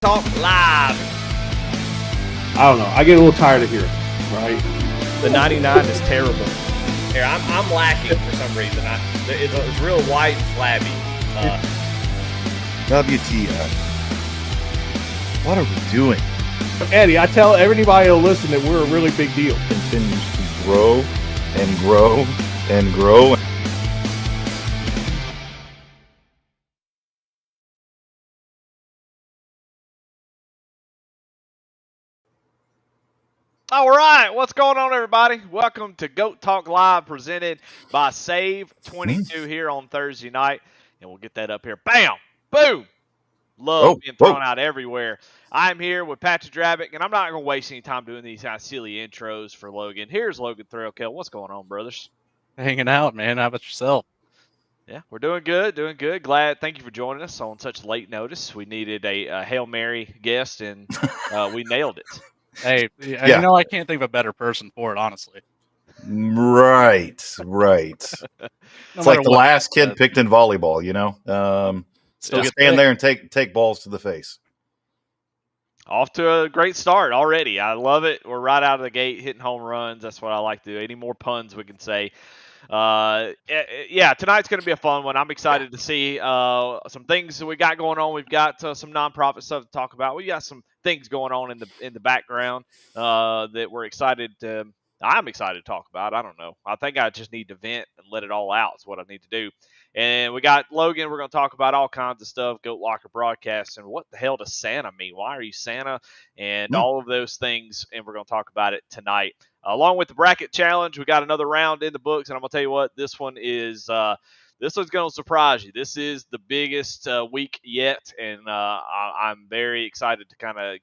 Talk live. I don't know. I get a little tired of hearing it, right? The 99 is terrible. Here, I'm lacking for some reason. It's real white and flabby. WTF. What are we doing? Eddie, I tell everybody who'll listen that we're a really big deal. Continues to grow and grow and grow. All right, what's going on, everybody? Welcome to Goat Talk Live, presented by SAVE22 here on Thursday night, and we'll get that up here. Bam, boom. Love being thrown out everywhere. I'm here with Patrick Drabick, and I'm not going to waste any time doing these kind of silly intros for Logan. Here's Logan Threlkeld. What's going on, brothers? Hanging out, man. How about yourself? Yeah, we're doing good, doing good. Glad. Thank you for joining us on such late notice. We needed a Hail Mary guest, and we nailed it. Hey, yeah. You know, I can't think of a better person for it, honestly. Right. It's like the last kid picked in volleyball, you know? Still stand there and take balls to the face. Off to a great start already. I love it. We're right out of the gate hitting home runs. That's what I like to do. Any more puns we can say. Yeah, tonight's going to be a fun one. I'm excited to see some things that we got going on. We've got some nonprofit stuff to talk about. We got some things going on in the background that we're excited to. I'm excited to talk about. I don't know. I think I just need to vent and let it all out. Is what I need to do. And we got Logan. We're going to talk about all kinds of stuff. Goat Locker broadcasts and what the hell does Santa mean? Why are you Santa? And all of those things. And we're going to talk about it tonight. Along with the bracket challenge, we got another round in the books, and I'm gonna tell you what, this one's gonna surprise you. This is the biggest week yet, and I'm very excited to kind of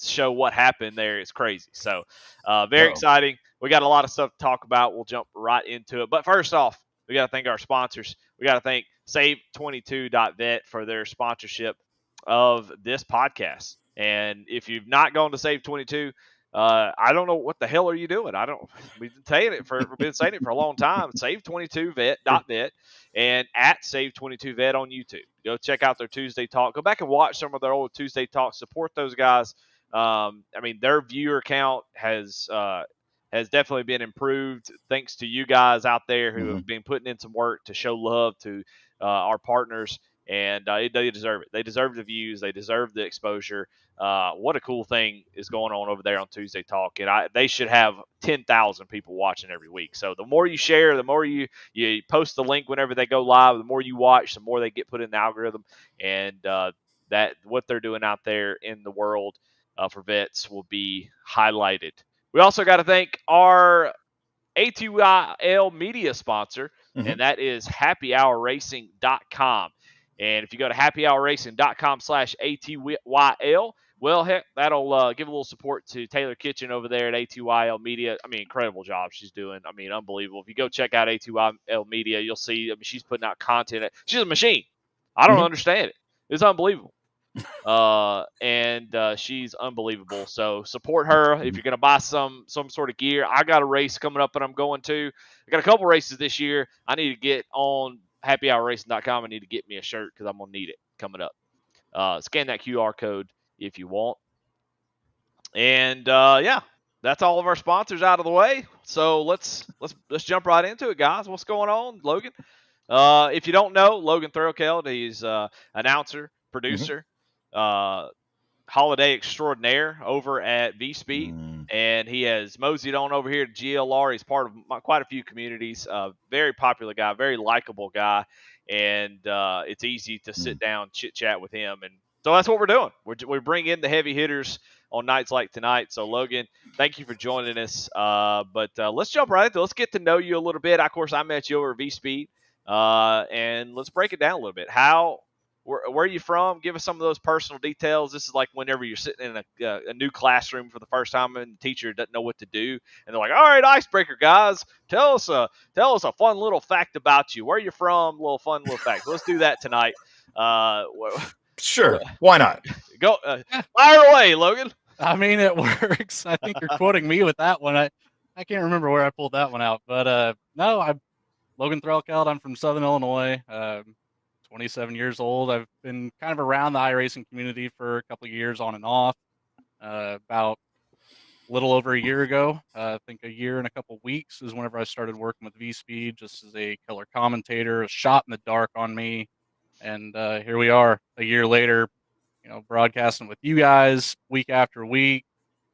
show what happened there. It's crazy. So very exciting. We got a lot of stuff to talk about. We'll jump right into it. But first off, we got to thank our sponsors. We got to thank Save22.vet for their sponsorship of this podcast. And if you've not gone to Save22, I don't know what the hell are you doing. We've been saying it for a long time. Save22vet.vet and at Save22vet on YouTube. Go check out their Tuesday talk. Go back and watch some of their old Tuesday talks. Support those guys. I mean, their viewer count has definitely been improved thanks to you guys out there who have been putting in some work to show love to our partners. And they deserve it. They deserve the views. They deserve the exposure. What a cool thing is going on over there on Tuesday Talk. And they should have 10,000 people watching every week. So the more you share, the more you post the link whenever they go live, the more you watch, the more they get put in the algorithm. And that what they're doing out there in the world for vets will be highlighted. We also got to thank our ATYL Media sponsor, and that is happyhourracing.com. And if you go to happyhourracing.com/ATYL, well, heck, that'll give a little support to Taylor Kitchen over there at ATYL Media. I mean, incredible job she's doing. I mean, unbelievable. If you go check out ATYL Media, you'll see, I mean, she's putting out content. She's a machine. I don't understand it. It's unbelievable. And she's unbelievable. So support her if you're going to buy some sort of gear. I got a race coming up that I'm going to. I got a couple races this year. I need to get on happyhourracing.com. I need to get me a shirt because I'm going to need it coming up. Scan that QR code if you want. And yeah, that's all of our sponsors out of the way. So let's jump right into it, guys. What's going on, Logan? If you don't know, Logan Threlkeld, he's announcer, producer, holiday extraordinaire over at VSPEED, and he has moseyed on over here to GLR. He's part of quite a few communities. Very popular guy, very likable guy, and it's easy to sit down, chit chat with him. And so that's what we're doing. We bring in the heavy hitters on nights like tonight. So Logan, thank you for joining us. But let's jump right into it. Let's get to know you a little bit. Of course, I met you over at VSPEED, and let's break it down a little bit. Where are you from? Give us some of those personal details. This is like whenever you're sitting in a new classroom for the first time and the teacher doesn't know what to do. And they're like, all right, icebreaker, guys. Tell us a fun little fact about you. Where are you from? Fun little fact. Let's do that tonight. Sure. Why not? Go fire away, Logan. I mean, it works. I think you're quoting me with that one. I can't remember where I pulled that one out. But no, I'm Logan Threlkeld. I'm from Southern Illinois. 27 years old. I've been kind of around the iRacing community for a couple of years on and off. About a little over a year ago, I think a year and a couple weeks is whenever I started working with VSPEED just as a color commentator. A shot in the dark on me, and here we are a year later, broadcasting with you guys week after week,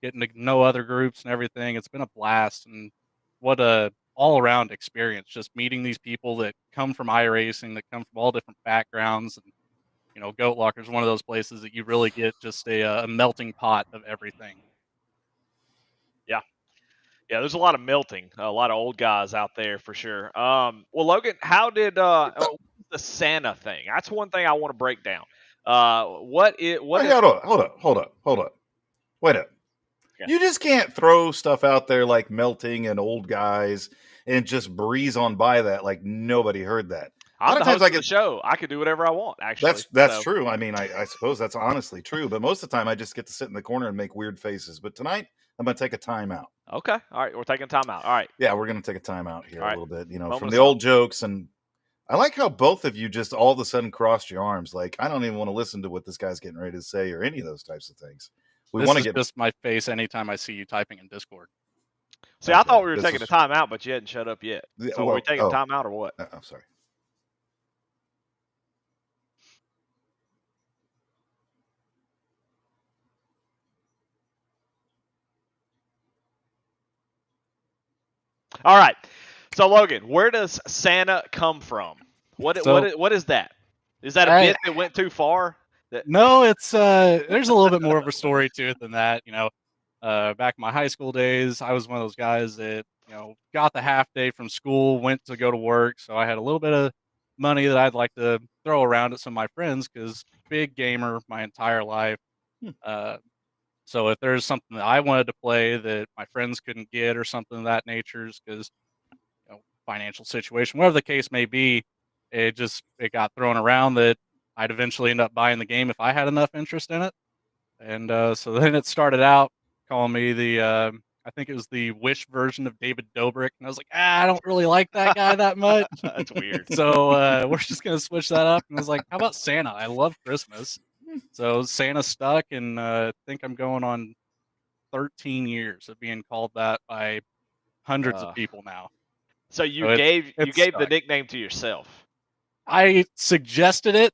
getting to know other groups and everything. It's been a blast, and what a all-around experience, just meeting these people that come from iRacing, that come from all different backgrounds. And Goat Locker is one of those places that you really get just a melting pot of everything. Yeah. Yeah, there's a lot of melting, a lot of old guys out there for sure. Well, Logan, how did the Santa thing? That's one thing I want to break down. What is? Hold up. Wait up. Yeah. You just can't throw stuff out there like melting and old guys and just breeze on by that like nobody heard that. I'm the host of the show. I could do whatever I want, actually. That's true. I mean, I suppose that's honestly true. But most of the time, I just get to sit in the corner and make weird faces. But tonight, I'm going to take a timeout. Okay. All right. We're taking a timeout. All right. Yeah, we're going to take a timeout here All right. a little bit, Moment from of the old jokes. And I like how both of you just all of a sudden crossed your arms. Like, I don't even want to listen to what this guy's getting ready to say or any of those types of things. This is just my face anytime I see you typing in Discord. See, I thought we were taking a timeout, but you hadn't shut up yet. So are we taking a timeout or what? I'm sorry. All right. So Logan, where does Santa come from? What is that? Is that a bit that went too far? No, it's there's a little bit more of a story to it than that. Back in my high school days, I was one of those guys that got the half day from school, went to go to work, so I had a little bit of money that I'd like to throw around at some of my friends because big gamer my entire life. So if there's something that I wanted to play that my friends couldn't get or something of that nature, because financial situation, whatever the case may be, it got thrown around that I'd eventually end up buying the game if I had enough interest in it. And so then it started out calling me I think it was the Wish version of David Dobrik, and I was like, I don't really like that guy that much. That's weird. So we're just gonna switch that up. And I was like, how about Santa? I love Christmas. So Santa stuck, and I think I'm going on 13 years of being called that by hundreds of people now. So you gave the nickname to yourself. I suggested it,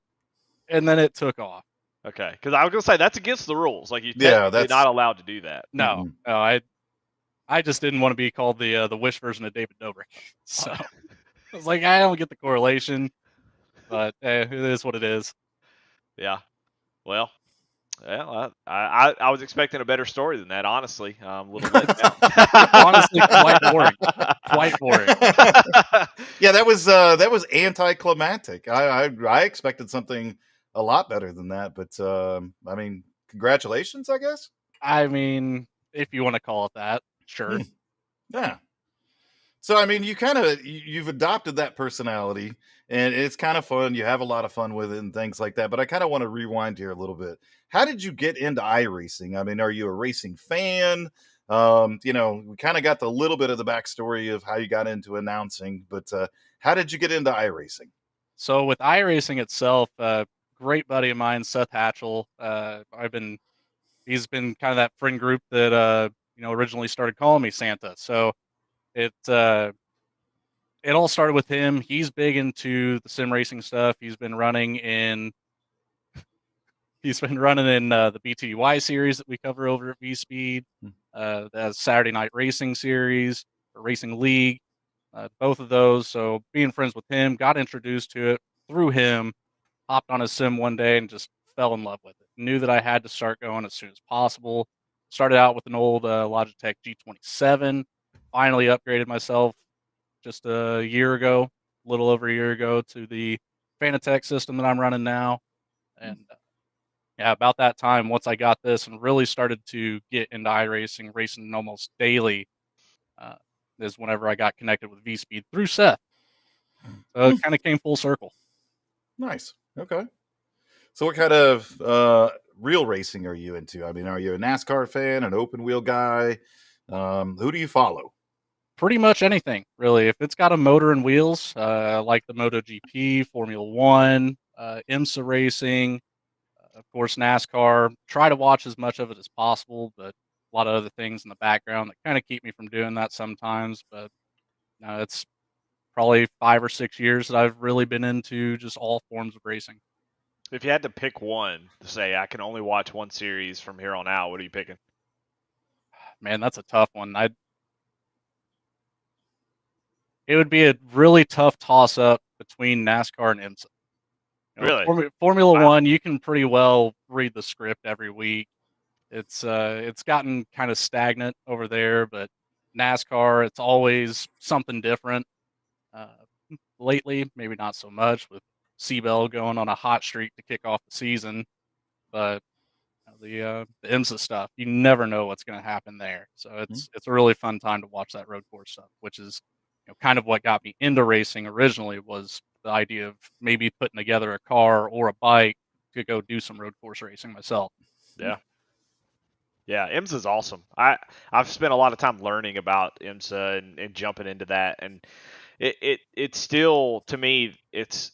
and then it took off. Okay, because I was gonna say that's against the rules. Like you're not allowed to do that. No, I just didn't want to be called the Wish version of David Dobrik. So I was like, I don't get the correlation, but it is what it is. Yeah. Well, I was expecting a better story than that. Honestly, a little bit. Honestly, quite boring. Quite boring. Yeah, that was anticlimactic. I expected something a lot better than that, but I mean, congratulations, I guess. I mean, if you want to call it that, sure. Yeah. So I mean, you've adopted that personality, and it's kind of fun. You have a lot of fun with it and things like that. But I kind of want to rewind here a little bit. How did you get into iRacing? I mean, are you a racing fan? We kind of got the little bit of the backstory of how you got into announcing, but how did you get into iRacing? So with iRacing itself, great buddy of mine, Seth Hatchell. He's been kind of that friend group that originally started calling me Santa. So it all started with him. He's big into the sim racing stuff. He's been running in the BTY series that we cover over at VSPEED, the Saturday Night Racing series, or Racing League, both of those. So being friends with him, got introduced to it through him, hopped on a sim one day and just fell in love with it. Knew that I had to start going as soon as possible. Started out with an old Logitech G27, finally upgraded myself just a little over a year ago, to the Fanatec system that I'm running now. And about that time, once I got this and really started to get into iRacing, racing almost daily, is whenever I got connected with VSPEED through Seth. So it kind of came full circle. Nice. Okay. So what kind of real racing are you into? I mean, are you a NASCAR fan, an open wheel guy? Who do you follow? Pretty much anything, really. If it's got a motor and wheels, like the MotoGP, Formula One, IMSA racing, of course, NASCAR. Try to watch as much of it as possible, but a lot of other things in the background that kind of keep me from doing that sometimes. But no, it's probably 5 or 6 years that I've really been into just all forms of racing. If you had to pick one to say I can only watch one series from here on out, what are you picking? Man, that's a tough one. It would be a really tough toss up between NASCAR and IMSA. Really? Formula Wow. One, you can pretty well read the script every week. It's gotten kind of stagnant over there, but NASCAR, it's always something different. Uh, Lately, maybe not so much with Seabell going on a hot streak to kick off the season, but the IMSA stuff, you never know what's going to happen there. So it's a really fun time to watch that road course stuff, which is kind of what got me into racing originally, was the idea of maybe putting together a car or a bike to go do some road course racing myself. Yeah. Yeah, IMSA's awesome. I've spent a lot of time learning about IMSA and jumping into that, and it's still, to me, it's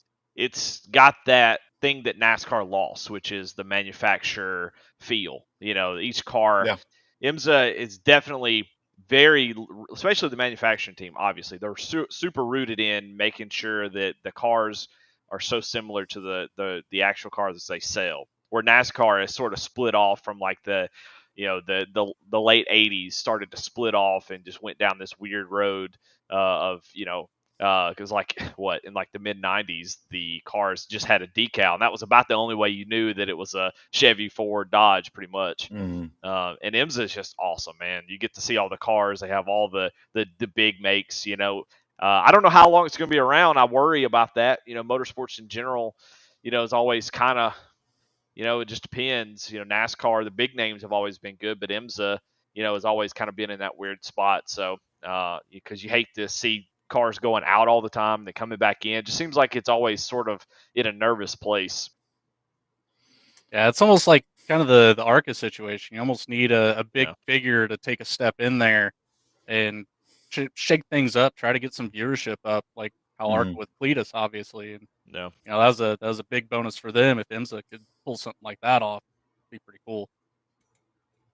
got that thing that NASCAR lost, which is the manufacturer feel. Each car. Yeah. IMSA is definitely very, especially the manufacturing team. Obviously, they're super rooted in making sure that the cars are so similar to the actual cars that they sell. Where NASCAR is sort of split off from like the late 80s, started to split off and just went down this weird road of because like what, in like the mid 90s the cars just had a decal, and that was about the only way you knew that it was a Chevy, Ford, Dodge, pretty much. Mm-hmm. And IMSA is just awesome, man. You get to see all the cars. They have all the big makes. I don't know how long it's going to be around. I worry about that. Motorsports in general, is always kind of, it just depends. NASCAR, the big names have always been good, but IMSA, has always kind of been in that weird spot. So, because you hate to see cars going out all the time, they're coming back in. It just seems like it's always sort of in a nervous place. Yeah, it's almost like kind of the ARCA situation. You almost need a big figure to take a step in there and shake things up, try to get some viewership up, like how ARCA with Cletus, obviously. And No. that was a big bonus for them. If IMSA could pull something like that off, it'd be pretty cool.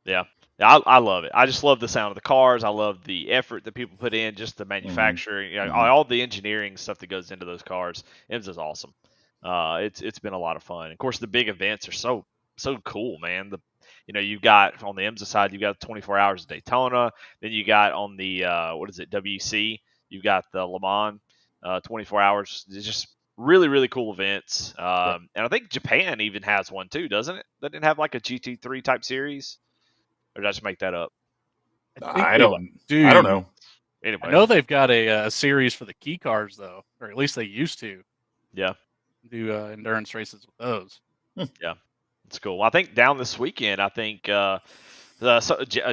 Yeah, I love it. I just love the sound of the cars. I love the effort that people put in, just the manufacturing, all the engineering stuff that goes into those cars. IMSA's awesome. It's been a lot of fun. Of course, the big events are so cool, man. You've got on the IMSA side, you've got 24 Hours of Daytona. Then you got on the WC, you've got the Le Mans 24 Hours. It's just really, really cool events. And I think Japan even has one too, doesn't it? Doesn't it have like a GT3 type series? Or did I just make that up? I don't know. Anyway, I know they've got a series for the key cars though, or at least they used to. Yeah. Do endurance races with those. Yeah, it's cool. I think down this weekend, I think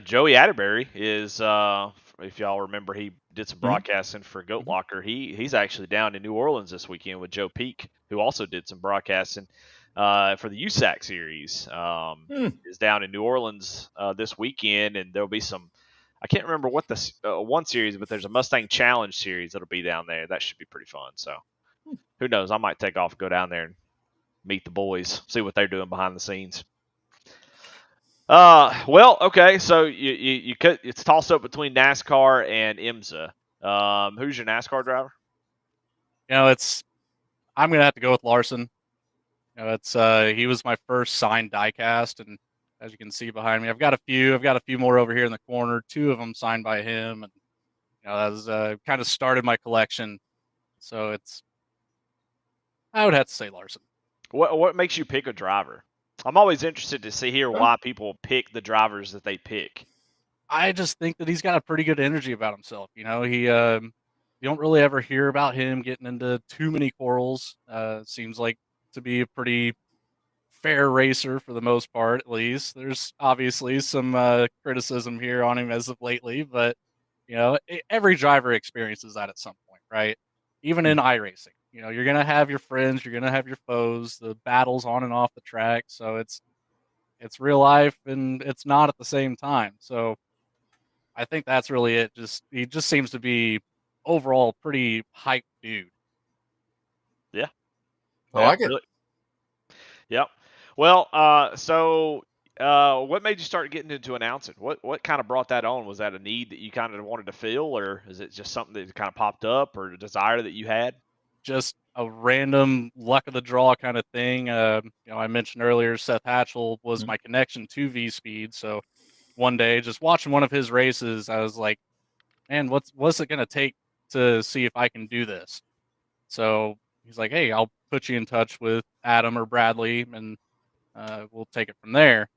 Joey Atterbury is, if y'all remember, he did some broadcasting for Goat Locker. He's actually down in New Orleans this weekend with Joe Peak, who also did some broadcasting for the USAC series. Is down in New Orleans this weekend, and there'll be some. I can't remember what the one series, but there's a Mustang Challenge series that'll be down there. That should be pretty fun. So, who knows? I might take off and go down there and meet the boys, see what they're doing behind the scenes. Well, okay, so you it's tossed up between NASCAR and IMSA. Who's your NASCAR driver? I'm gonna have to go with Larson. He was my first signed diecast, and as you can see behind me, I've got a few more over here in the corner. 2 of them signed by him, and that was kind of started my collection. So I would have to say Larson. What makes you pick a driver? I'm always interested to hear why people pick the drivers that they pick. I just think that he's got a pretty good energy about himself. You don't really ever hear about him getting into too many quarrels. Seems like to be a pretty fair racer for the most part, at least. There's obviously some criticism here on him as of lately, but every driver experiences that at some point, right? Even in iRacing, you're gonna have your friends, you're gonna have your foes, the battles on and off the track. So it's real life, and it's not at the same time. So I think that's really it. He just seems to be overall pretty hyped dude. Yeah. I like it. Really, Yep. Well, what made you start getting into announcing? What kind of brought that on? Was that a need that you kind of wanted to fill, or is it just something that kind of popped up, or a desire that you had? Just a random luck of the draw kind of thing. I mentioned earlier Seth Hatchell was my connection to VSPEED. So one day, just watching one of his races, I was like, man, what's it gonna take to see if I can do this? So he's like, hey, I'll put you in touch with Adam or Bradley, and we'll take it from there.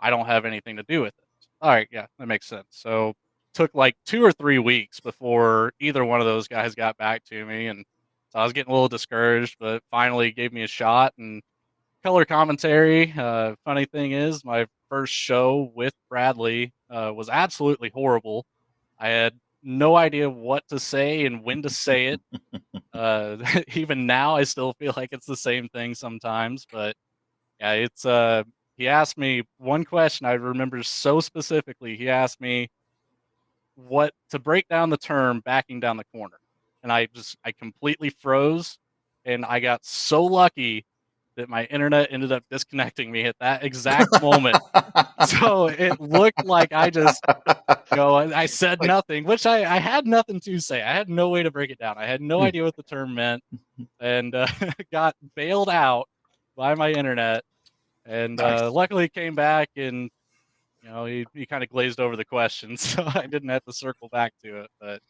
I don't have anything to do with it. All right, yeah, that makes sense. So took like 2 or 3 weeks before either one of those guys got back to me, and so I was getting a little discouraged, but finally gave me a shot. And color commentary. Funny thing is, my first show with Bradley was absolutely horrible. I had no idea what to say and when to say it. Even now, I still feel like it's the same thing sometimes, but yeah, it's he asked me one question I remember so specifically. He asked me what to break down the term backing down the corner. And I completely froze, and I got so lucky that my internet ended up disconnecting me at that exact moment. So it looked like I just I said Like, nothing, which I had nothing to say. I had no way to break it down. I had no idea what the term meant, and got bailed out by my internet. And nice. luckily came back, and he kind of glazed over the question, so I didn't have to circle back to it. But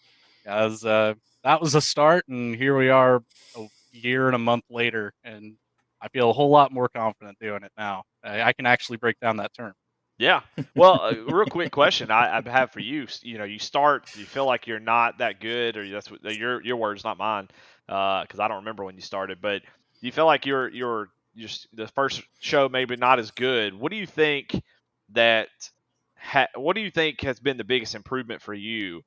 yeah, that was a start, and here we are a year and a month later, and I feel a whole lot more confident doing it now. I can actually break down that term. Yeah. Well, real quick question I have for you. You start, you feel like you're not that good, or that's what your words, not mine, because I don't remember when you started. But you feel like you're just the first show maybe not as good. What do you think that? What do you think has been the biggest improvement for you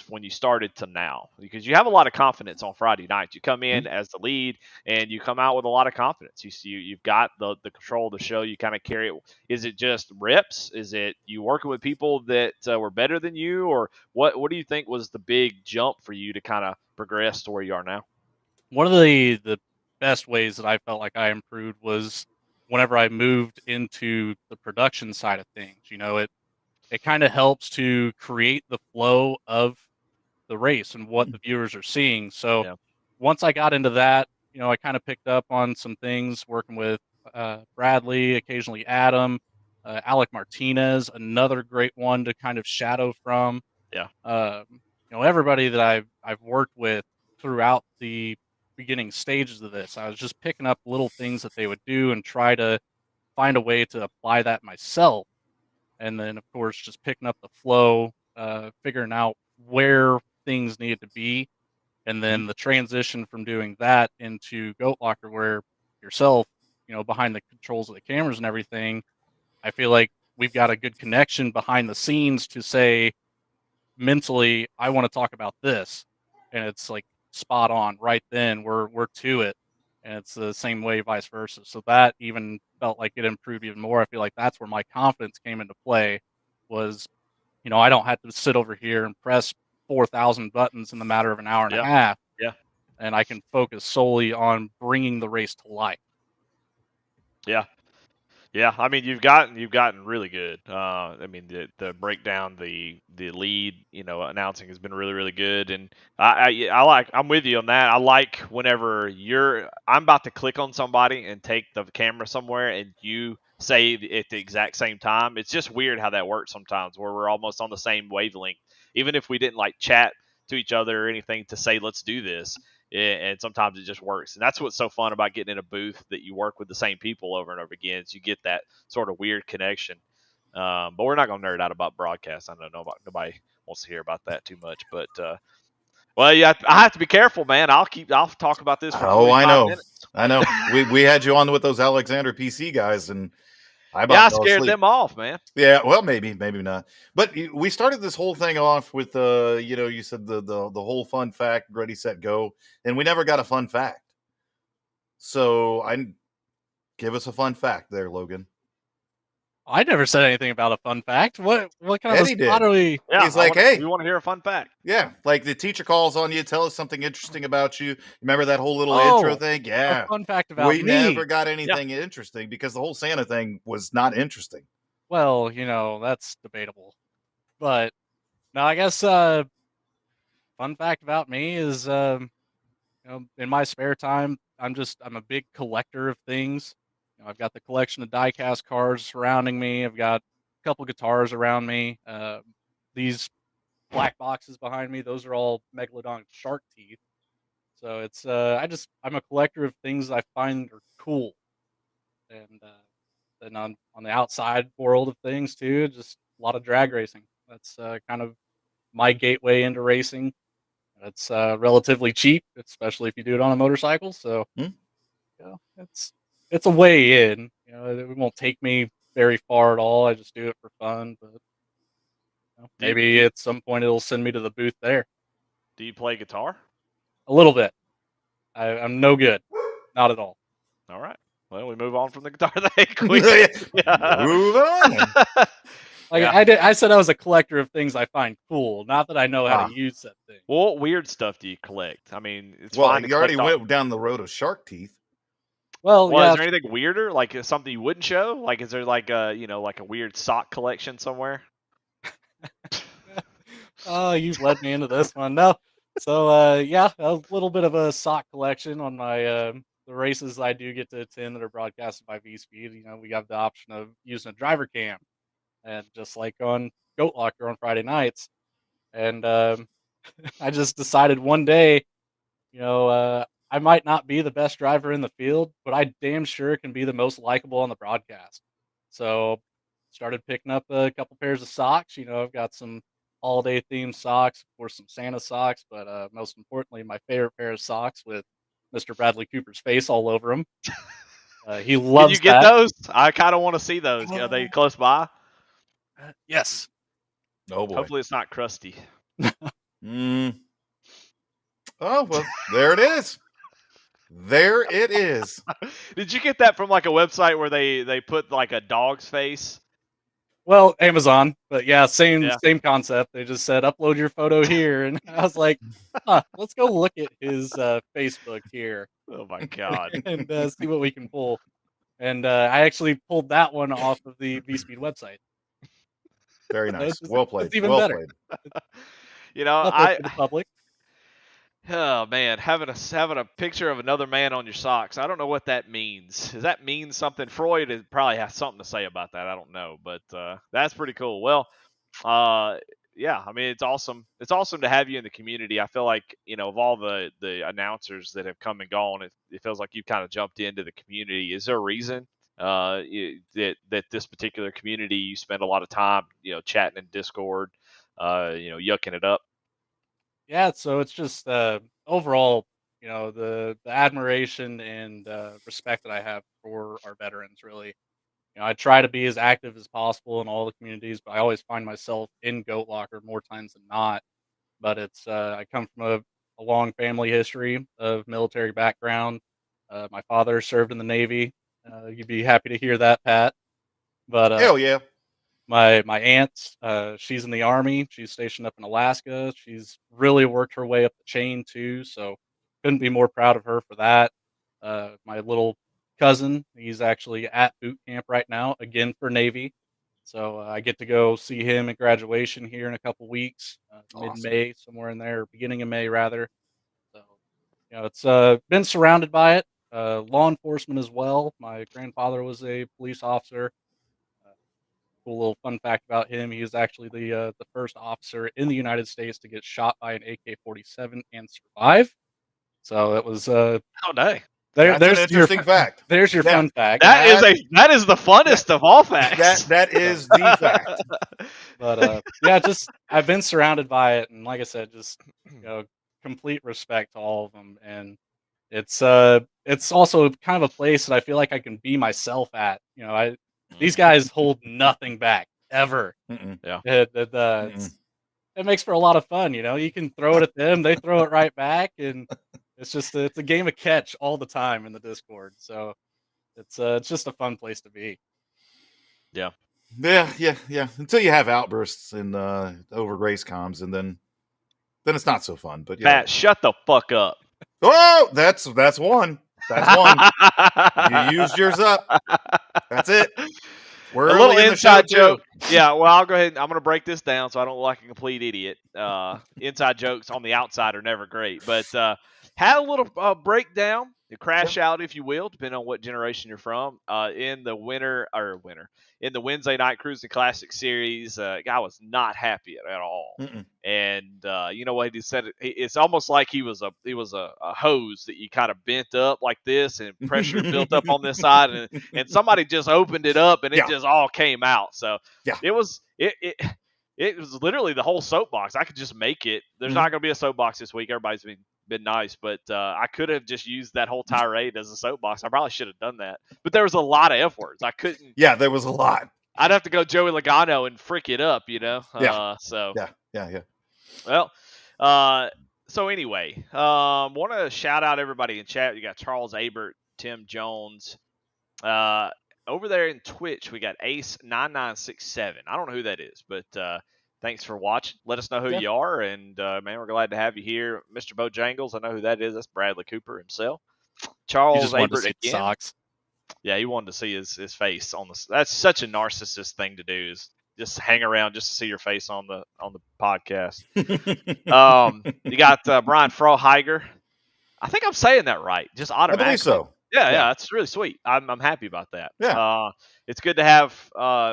when you started to now? Because you have a lot of confidence on Friday nights. You come in as the lead, and you come out with a lot of confidence. You've got the control of the show. You kind of carry it. Is it just reps? Is it you working with people that were better than you, or what do you think was the big jump for you to kind of progress to where you are now? One of the best ways that I felt like I improved was whenever I moved into the production side of things. It kind of helps to create the flow of the race and what the viewers are seeing. So Yeah. once I got into that, I kind of picked up on some things working with Bradley, occasionally Adam, Alec Martinez, another great one to kind of shadow from. Yeah. Everybody that I've worked with throughout the beginning stages of this, I was just picking up little things that they would do and try to find a way to apply that myself. And then, of course, just picking up the flow, figuring out where things needed to be, and then the transition from doing that into Goat Locker, where yourself, behind the controls of the cameras and everything. I feel like we've got a good connection behind the scenes to say mentally, I want to talk about this, and it's like spot on right then. We're to it, and it's the same way, vice versa. So that even felt like it improved even more. I feel like that's where my confidence came into play. Was I don't have to sit over here and press 4,000 buttons in the matter of an hour and a Yeah. half, Yeah. and I can focus solely on bringing the race to life. Yeah. Yeah, I mean you've gotten really good. I mean the breakdown, the lead, announcing has been really good, and I'm with you on that. I like whenever I'm about to click on somebody and take the camera somewhere, and you say at the exact same time. It's just weird how that works sometimes, where we're almost on the same wavelength, even if we didn't like chat to each other or anything to say let's do this. And sometimes it just works, and that's what's so fun about getting in a booth that you work with the same people over and over again. Is you get that sort of weird connection. But we're not going to nerd out about broadcast. I know nobody wants to hear about that too much, but well, yeah, I have to be careful, man. I'll talk about this for Oh, I 25 know. minutes. I know. We had you on with those Alexander PC guys, and I Yeah, about I fell scared asleep. them off, man. Yeah, well, maybe not. But we started this whole thing off with you said the whole fun fact, ready, set, go, and we never got a fun fact. So give us a fun fact there, Logan. I never said anything about a fun fact. What kind Eddie of a did. spot are we? Yeah, He's like, hey, we want to hear a fun fact. yeah, like the teacher calls on you, tell us something interesting about you. Remember that whole little intro Oh, thing? a Yeah. fun fact about We me. never got anything interesting because the whole Santa thing was not interesting. Well, that's debatable. But no, I guess fun fact about me is in my spare time, I'm a big collector of things. I've got the collection of die-cast cars surrounding me. I've got a couple guitars around me. These black boxes behind me, those are all megalodon shark teeth. So it's I'm a collector of things I find are cool. And then on the outside world of things too, just a lot of drag racing. That's kind of my gateway into racing. It's relatively cheap, especially if you do it on a motorcycle. So Hmm? it's a way in. It won't take me very far at all. I just do it for fun. But maybe at some point it'll send me to the booth there. Do you play guitar? A little bit. I'm no good. Not at all. All right. Well, we move on from the guitar thing quickly. Move on. I said I was a collector of things I find cool, not that I know how to use that thing. Well, what weird stuff do you collect? I mean, it's Well, fine. you already went down the road of shark teeth. Well, is there anything weirder? Like something you wouldn't show? Like, is there like a like a weird sock collection somewhere? Oh, you've led me into this one. No. So a little bit of a sock collection on my the races I do get to attend that are broadcasted by VSPEED. We have the option of using a driver cam, and just like on Goat Locker on Friday nights. And I just decided one day, I might not be the best driver in the field, but I damn sure can be the most likable on the broadcast. So started picking up a couple pairs of socks. I've got some holiday themed socks, of course, some Santa socks, but most importantly, my favorite pair of socks with Mr. Bradley Cooper's face all over them. He loves. Can you get those? I kind of want to see those. Are they close by? Yes. Oh boy. Hopefully, it's not crusty. Oh well, there it is. There it is. Did you get that from like a website where they put like a dog's face? Well, Amazon, but yeah, same concept. They just said upload your photo here, and I was like, let's go look at his Facebook here. Oh my god! And see what we can pull. And I actually pulled that one off of the VSPEED website. Very nice. Well played. It's even well better. Played. I for the public. Oh man, having a picture of another man on your socks. I don't know what that means. Does that mean something? Freud probably has something to say about that. I don't know, but that's pretty cool. Well, yeah, I mean it's awesome. It's awesome to have you in the community. I feel like of all the announcers that have come and gone, it feels like you've kind of jumped into the community. Is there a reason that this particular community you spend a lot of time chatting in Discord, yucking it up? Yeah, so it's just overall, the admiration and respect that I have for our veterans. Really, I try to be as active as possible in all the communities, but I always find myself in Goat Locker more times than not. But it's I come from a long family history of military background. My father served in the Navy. You'd be happy to hear that, Pat. But hell yeah. My aunt, she's in the Army. She's stationed up in Alaska. She's really worked her way up the chain too, so couldn't be more proud of her for that. My little cousin, he's actually at boot camp right now, again for Navy. So I get to go see him at graduation here in a couple weeks, mid-May, somewhere in there, beginning of May rather. So it's been surrounded by it. Law enforcement as well. My grandfather was a police officer. Cool little fun fact about him: he was actually the first officer in the United States to get shot by an AK-47 and survive. So it was oh dang. That's an interesting fact. There's your fun fact. That is the funnest of all facts. That is the fact. But yeah, just I've been surrounded by it, and like I said, just complete respect to all of them. And it's also kind of a place that I feel like I can be myself at. These guys hold nothing back ever. Yeah, it makes for a lot of fun. You can throw it at them, they throw it right back, and it's a game of catch all the time in the Discord. So it's just a fun place to be. Yeah. Yeah. Until you have outbursts in over race comms, and then it's not so fun. But yeah, Matt, shut the fuck up. oh, that's one. That's one. You used yours up. That's it. We're A little early in the show inside joke. too. Yeah, well, I'll go ahead. I'm going to break this down so I don't look like a complete idiot. Inside jokes on the outside are never great, but had a little breakdown, a crash out, if you will, depending on what generation you're from. In the in the Wednesday night cruising classic series, guy was not happy at all. Mm-mm. And you know what he said? It's almost like he was a hose that you kind of bent up like this, and pressure built up on this side, and somebody just opened it up, and it just all came out. So it was literally the whole soapbox. I could just make it. There's not going to be a soapbox this week. Everybody's been nice, but I could have just used that whole tirade as a soapbox. I probably should have done that, but there was a lot of F words. I couldn't. Yeah, there was a lot. I'd have to go Joey Logano and frick it up, you know. Yeah. So Yeah. Well, so anyway, want to shout out everybody in chat. You got Charles Abert, Tim Jones. Over there in Twitch, we got Ace9967. I don't know who that is, but thanks for watching. Let us know who you are, and man, we're glad to have you here. Mr. Bojangles, I know who that is. That's Bradley Cooper himself. Charles Abert again. Socks. Yeah, he wanted to see his face on the. That's such a narcissist thing to do. Is just hang around just to see your face on the podcast. You got Brian Froheiger. I think I'm saying that right. Just automatically. I believe so. Yeah, it's really sweet. I'm happy about that. Yeah. It's good to have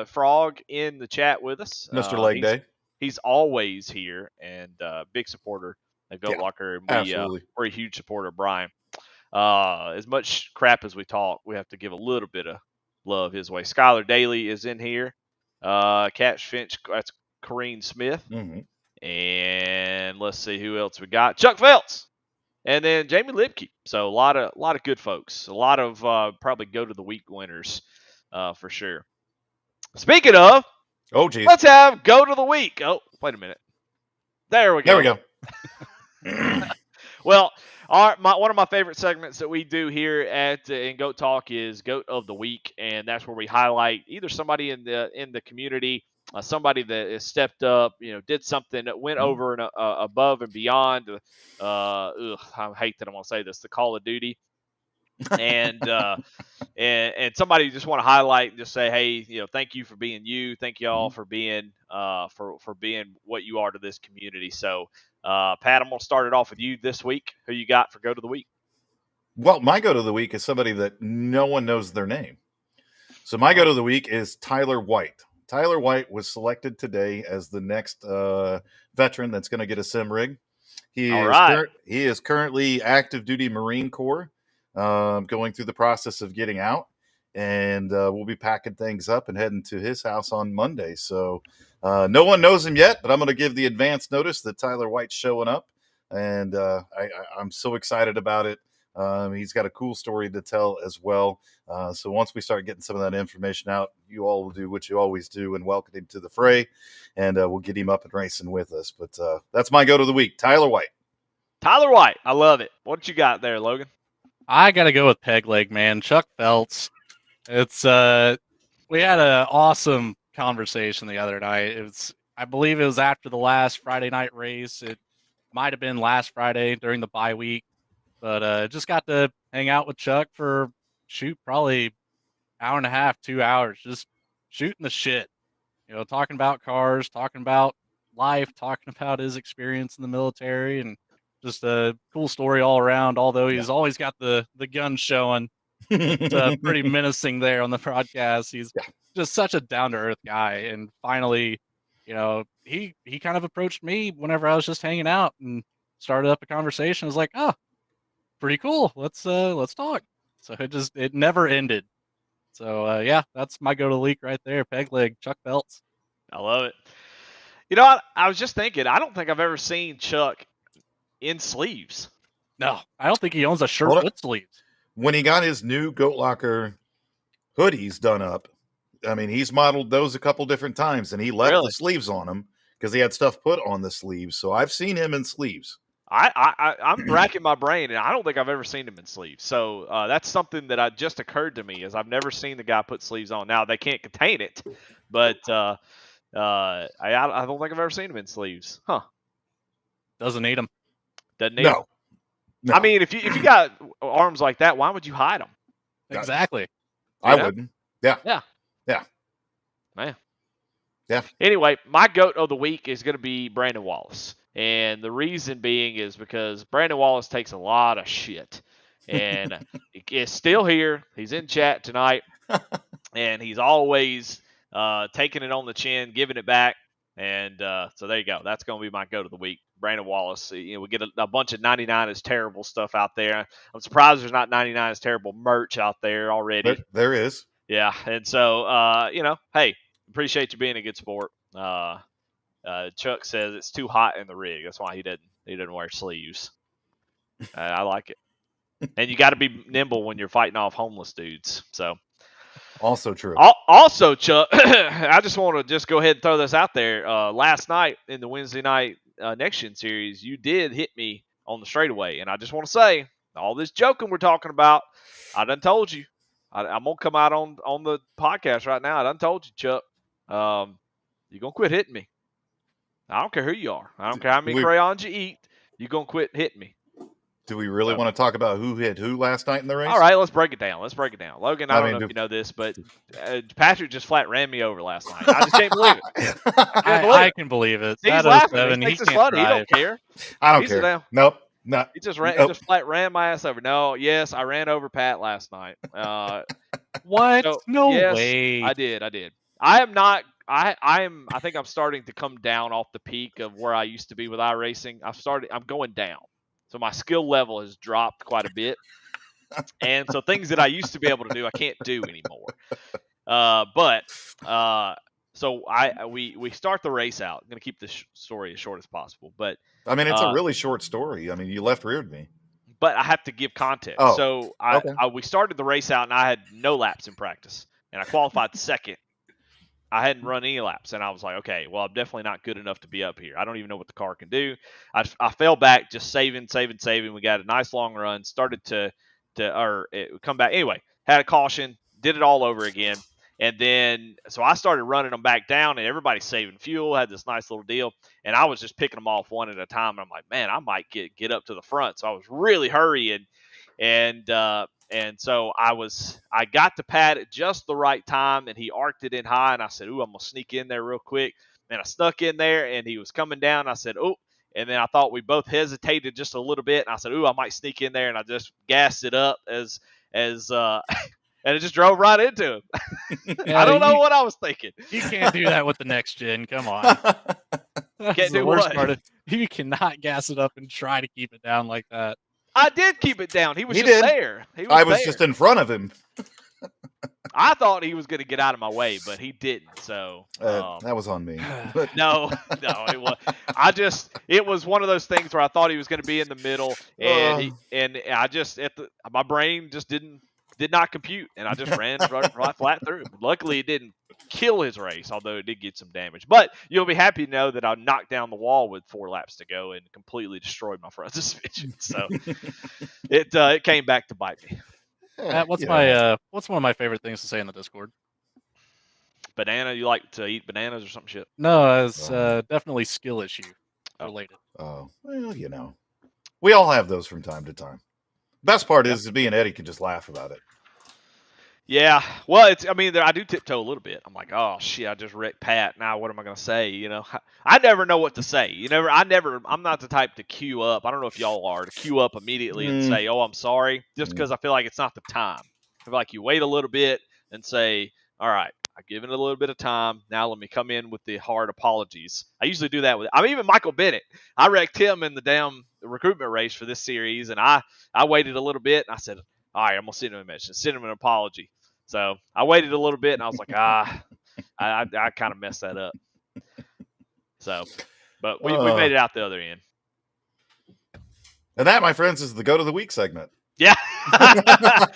Frog in the chat with us. Mr. Leg Day. He's always here and big supporter of Goat Locker. And we're a huge supporter of Brian. As much crap as we talk, we have to give a little bit of love his way. Skylar Daly is in here. Catch Finch, that's Corrine Smith. Mm-hmm. And let's see who else we got. Chuck Phelps. And then Jamie Lipke. So a lot of good folks. A lot of probably go to the week winners for sure. Speaking of, let's have go to the week. Oh, wait a minute. There we go. Well, one of my favorite segments that we do here at in Goat Talk is Goat of the Week, and that's where we highlight either somebody in the community, somebody that has stepped up, did something that went over and above and beyond. I hate that I'm gonna say this, the Call of Duty, and and somebody you just want to highlight and just say, hey, thank you for being you, thank you all for being for being what you are to this community. So. Pat, I'm going to start it off with you this week. Who you got for Go to the Week? Well, my Go to the Week is somebody that no one knows their name. So my Go to the Week is Tyler White. Tyler White was selected today as the next veteran that's going to get a sim rig. He is currently active duty Marine Corps, going through the process of getting out. And we'll be packing things up and heading to his house on Monday. So no one knows him yet, but I'm going to give the advance notice that Tyler White's showing up. And I'm so excited about it. He's got a cool story to tell as well. So once we start getting some of that information out, you all will do what you always do and welcome him to the fray. And we'll get him up and racing with us. But that's my Go to the Week, Tyler White. Tyler White. I love it. What you got there, Logan? I got to go with Peg Leg, man. Chuck Phelps. It's we had an awesome conversation the other night. I believe it was after the last Friday night race. It might have been last Friday during the bye week, but just got to hang out with Chuck for probably hour and a half, 2 hours, just shooting the shit. Talking about cars, talking about life, talking about his experience in the military, and just a cool story all around. Although he's always got the gun showing. It's pretty menacing there on the broadcast. He's just such a down-to-earth guy. And finally, he kind of approached me whenever I was just hanging out and started up a conversation. I was like, oh, pretty cool. Let's talk. So it never ended. So yeah, that's my go to leak right there. Peg leg, Chuck Phelps. I love it. I was just thinking, I don't think I've ever seen Chuck in sleeves. No, I don't think he owns a shirt with sleeves. When he got his new Goat Locker hoodies done up, I mean, he's modeled those a couple different times, and he left the sleeves on them because he had stuff put on the sleeves. So I've seen him in sleeves. I'm racking my brain, and I don't think I've ever seen him in sleeves. So that's something that just occurred to me, is I've never seen the guy put sleeves on. Now, they can't contain it, But I don't think I've ever seen him in sleeves. Huh? Doesn't need them. Doesn't need 'em. No. I mean, if you got arms like that, why would you hide them? Exactly. I wouldn't. Yeah. Yeah. Yeah. Man. Yeah. Anyway, my GOAT of the week is going to be Brandon Wallace. And the reason being is because Brandon Wallace takes a lot of shit. And is still here. He's in chat tonight. And he's always taking it on the chin, giving it back. And so there you go. That's going to be my GOAT of the week. Brandon Wallace. We get a bunch of 99 is terrible stuff out there. I'm surprised there's not 99 is terrible merch out there already. There is. Yeah. And so, hey, appreciate you being a good sport. Chuck says it's too hot in the rig. That's why he doesn't wear sleeves. I like it. And you got to be nimble when you're fighting off homeless dudes. So also true. Also, Chuck, I just want to go ahead and throw this out there. Last night in the Wednesday night Next Gen series, you did hit me on the straightaway, and I just want to say all this joking we're talking about, I done told you. I'm gonna come out on the podcast right now. I done told you, Chuck. You're gonna quit hitting me. I don't care who you are. I don't care how many crayons you eat. You're going to quit hitting me. Do we really want to talk about who hit who last night in the race? All right, let's break it down. Logan, I don't know if you know this, but Patrick just flat ran me over last night. I just can't believe it. I can believe it. He's laughing. He thinks it's funny. He don't care. I don't care. Nope. No. He just flat ran my ass over. No, yes, I ran over Pat last night. What? So, no way. I did. I am not. I think I'm starting to come down off the peak of where I used to be with iRacing. I'm going down. So my skill level has dropped quite a bit. And so things that I used to be able to do, I can't do anymore. So we start the race out. I'm going to keep this story as short as possible. But I mean, it's a really short story. I mean, you left reared me. But I have to give context. Oh, so we started the race out, and I had no laps in practice. And I qualified second. I hadn't run any laps, and I was like, okay, well, I'm definitely not good enough to be up here. I don't even know what the car can do. I fell back, just saving. We got a nice long run, started to come back. Anyway, had a caution, did it all over again. And then, so I started running them back down, and everybody's saving fuel, had this nice little deal. And I was just picking them off one at a time. And I'm like, man, I might get up to the front. So I was really hurrying. And so I got to Pat at just the right time, and he arced it in high, and I said, ooh, I'm going to sneak in there real quick. And I snuck in there, and he was coming down. I said, oh, and then I thought we both hesitated just a little bit, and I said, ooh, I might sneak in there, and I just gassed it up and it just drove right into him. Yeah, I don't know what I was thinking. You can't do that with the next gen. Come on. Can't do what? You cannot gas it up and try to keep it down like that. I did keep it down. He was there. I was just in front of him. I thought he was going to get out of my way, but he didn't. So that was on me. No, it was. It was one of those things where I thought he was going to be in the middle, and my brain just did not compute, and I just ran right flat through. Luckily, it didn't kill his race, although it did get some damage. But you'll be happy to know that I knocked down the wall with 4 laps to go and completely destroyed my front suspension. So it came back to bite me. Matt, what's one of my favorite things to say in the Discord? Banana? You like to eat bananas or some shit? No, it's definitely skill issue related. Oh, well, we all have those from time to time. Best part is me and Eddie can just laugh about it. Yeah, well, I do tiptoe a little bit. I'm like, oh shit, I just wrecked Pat. Now what am I gonna say? I never know what to say. I'm not the type to queue up. I don't know if y'all are to queue up immediately and say, oh, I'm sorry, just because I feel like it's not the time. I feel like you wait a little bit and say, all right, I've given it a little bit of time. Now let me come in with the hard apologies. I usually do that with. Even Michael Bennett. I wrecked him in the damn recruitment race for this series, and I waited a little bit and I said, all right, I'm gonna send him a message, send him an apology. So I waited a little bit, and I was like, I kind of messed that up. So, but we made it out the other end. And that, my friends, is the Go to the Week segment. Yeah.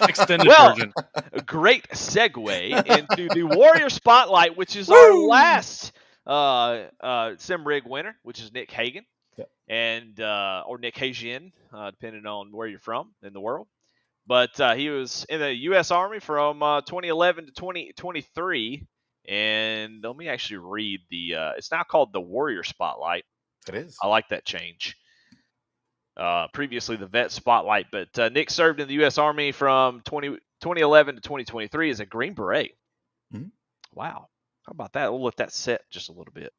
Extended version. A great segue into the Warrior Spotlight, which is our last Sim Rig winner, which is Nick Hagan, and or Nick Hagan, depending on where you're from in the world. But he was in the U.S. Army from 2011 to 2023, And let me actually read the. It's now called the Warrior Spotlight. It is. I like that change. Previously the Vet Spotlight, but Nick served in the U.S. Army from 2011 to 2023 as a Green Beret. Mm-hmm. Wow. How about that? We'll let that set just a little bit.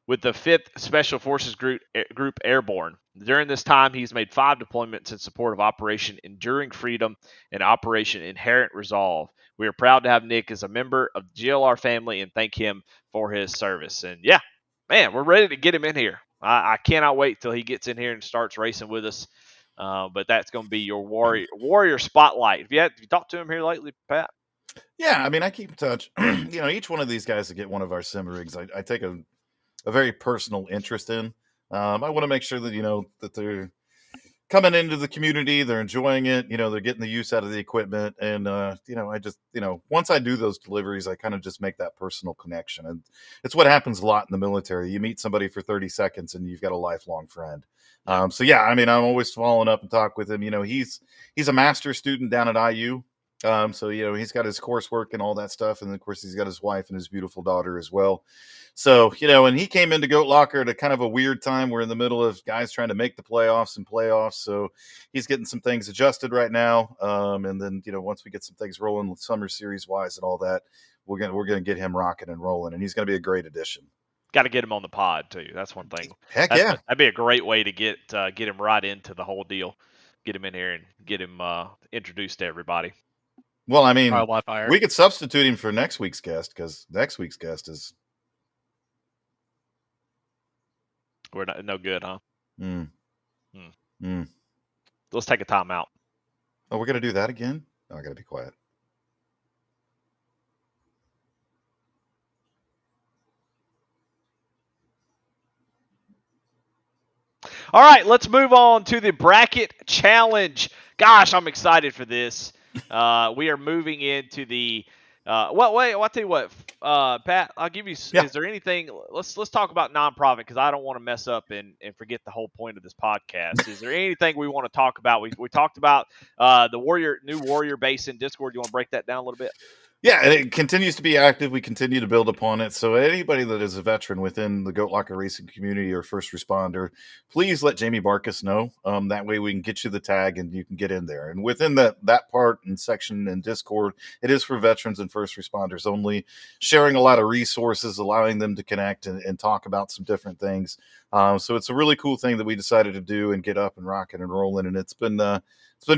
With the 5th Special Forces Group Airborne. During this time, he's made 5 deployments in support of Operation Enduring Freedom and Operation Inherent Resolve. We are proud to have Nick as a member of the GLR family and thank him for his service. And yeah, man, we're ready to get him in here. I cannot wait till he gets in here and starts racing with us. But that's going to be your warrior spotlight. Have you talked to him here lately, Pat? Yeah, I mean, I keep in touch. Each one of these guys that get one of our sim rigs, I take a very personal interest in. I want to make sure that, that they're coming into the community, they're enjoying it, they're getting the use out of the equipment. And, I just, once I do those deliveries, I kind of just make that personal connection. And it's what happens a lot in the military. You meet somebody for 30 seconds and you've got a lifelong friend. So yeah, I mean, I'm always following up and talk with him. He's a master's student down at IU. So, he's got his coursework and all that stuff. And of course, he's got his wife and his beautiful daughter as well. So, and he came into Goat Locker at a kind of a weird time. We're in the middle of guys trying to make the playoffs. So he's getting some things adjusted right now. And then, once we get some things rolling with summer series wise and all that, we're going to get him rocking and rolling, and he's going to be a great addition. Got to get him on the pod too. That's one thing. Heck yeah. That'd be a great way to get him right into the whole deal. Get him in here and get him introduced to everybody. Well, I mean, we could substitute him for next week's guest because next week's guest is. We're no good, huh? Mm. Let's take a timeout. Oh, we're going to do that again? Oh, I got to be quiet. All right, let's move on to the bracket challenge. Gosh, I'm excited for this. We are moving into the I'll tell you what, Pat, I'll give you. Yeah. Is there anything? Let's talk about nonprofit because I don't want to mess up and forget the whole point of this podcast. Is there anything we want to talk about? We talked about the new Warrior base in Discord. You want to break that down a little bit? Yeah, and it continues to be active. We continue to build upon it. So anybody that is a veteran within the Goat Locker racing community or first responder, please let Jamie Barkus know. That way we can get you the tag and you can get in there. And within that part and section in Discord, it is for veterans and first responders only, sharing a lot of resources, allowing them to connect and talk about some different things. So it's a really cool thing that we decided to do and get up and rocking and rolling. And it's been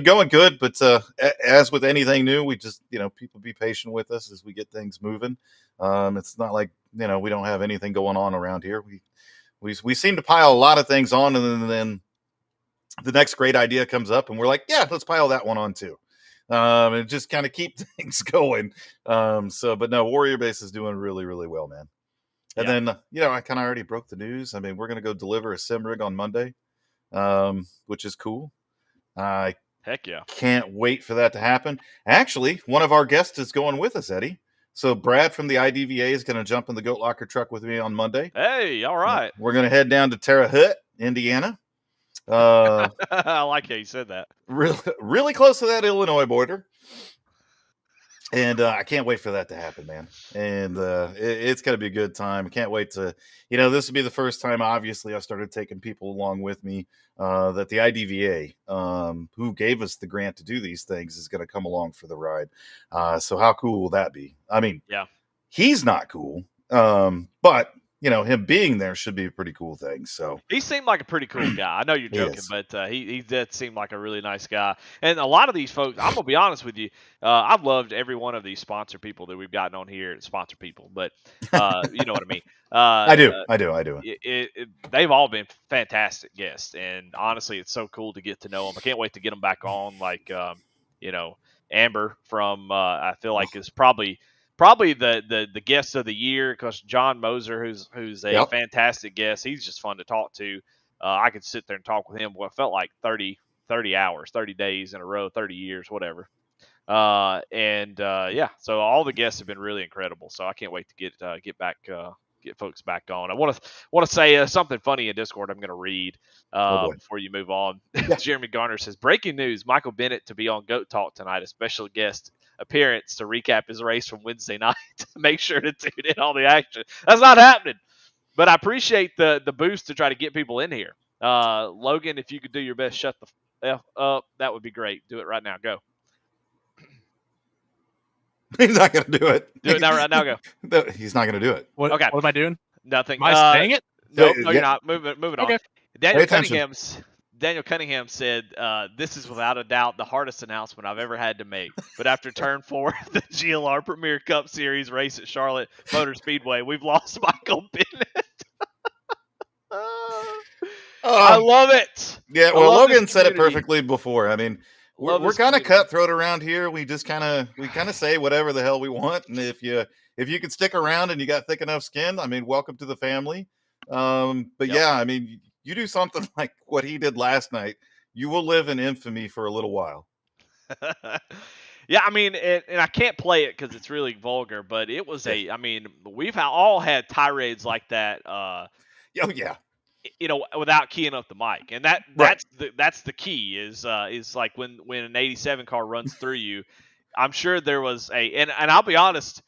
going good, but as with anything new, we just, people be patient with us as we get things moving. It's not like, we don't have anything going on around here. We seem to pile a lot of things on, and then the next great idea comes up and we're like, yeah, let's pile that one on too. And just kind of keep things going. But no, Warrior Base is doing really, really well, man. And then, I kind of already broke the news. I mean, we're going to go deliver a sim rig on Monday, which is cool. Heck yeah. Can't wait for that to happen. Actually, one of our guests is going with us, Eddie. So Brad from the IDVA is going to jump in the Goat Locker truck with me on Monday. Hey, all right. We're going to head down to Terre Haute, Indiana. I like how you said that. Really close to that Illinois border. And I can't wait for that to happen, man. And it's going to be a good time. I can't wait to, this will be the first time, obviously, I started taking people along with me that the IDVA, who gave us the grant to do these things, is going to come along for the ride. So how cool will that be? I mean, yeah, he's not cool, but him being there should be a pretty cool thing. So he seemed like a pretty cool guy. I know you're joking, but he did seem like a really nice guy. And a lot of these folks, I'm gonna be honest with you, I've loved every one of these sponsor people that we've gotten on here. Sponsor people, but you know what I mean. I do. They've all been fantastic guests, and honestly, it's so cool to get to know them. I can't wait to get them back on. Like Amber from I feel like is probably the guest of the year because John Moser, who's a fantastic guest. He's just fun to talk to. I could sit there and talk with him. What felt like 30 hours, 30 days in a row, 30 years, whatever. So all the guests have been really incredible. So I can't wait to get get folks back on. I want to say something funny in Discord. I'm going to read before you move on. Yeah. Jeremy Garner says, breaking news: Michael Bennett to be on Goat Talk tonight, a special guest appearance to recap his race from Wednesday night. Make sure to tune in on the action. That's not happening, but I appreciate the boost to try to get people in here. Logan, if you could do your best, shut the F up. That would be great. Do it right now. Go. He's not going to do it. Do it now. Right now. Go. He's not going to do it. What am I doing? Nothing. Am I saying it? Nope. No, you're not. Moving Okay. on. Daniel Cunningham said, this is without a doubt the hardest announcement I've ever had to make. But after turn 4, the GLR Premier Cup Series race at Charlotte Motor Speedway, we've lost Michael Bennett. I love it. Yeah, well, Logan said it perfectly before. I mean, we're kind of cutthroat around here. We just kind of say whatever the hell we want, and if you can stick around and you got thick enough skin, I mean, welcome to the family. But yeah, I mean, you do something like what he did last night, you will live in infamy for a little while. Yeah, I mean, and I can't play it because it's really vulgar, but it was I mean, we've all had tirades like that. Oh yeah. Without keying up the mic, and that's the key is like when an 87 car runs through you. I'm sure there was and I'll be honest,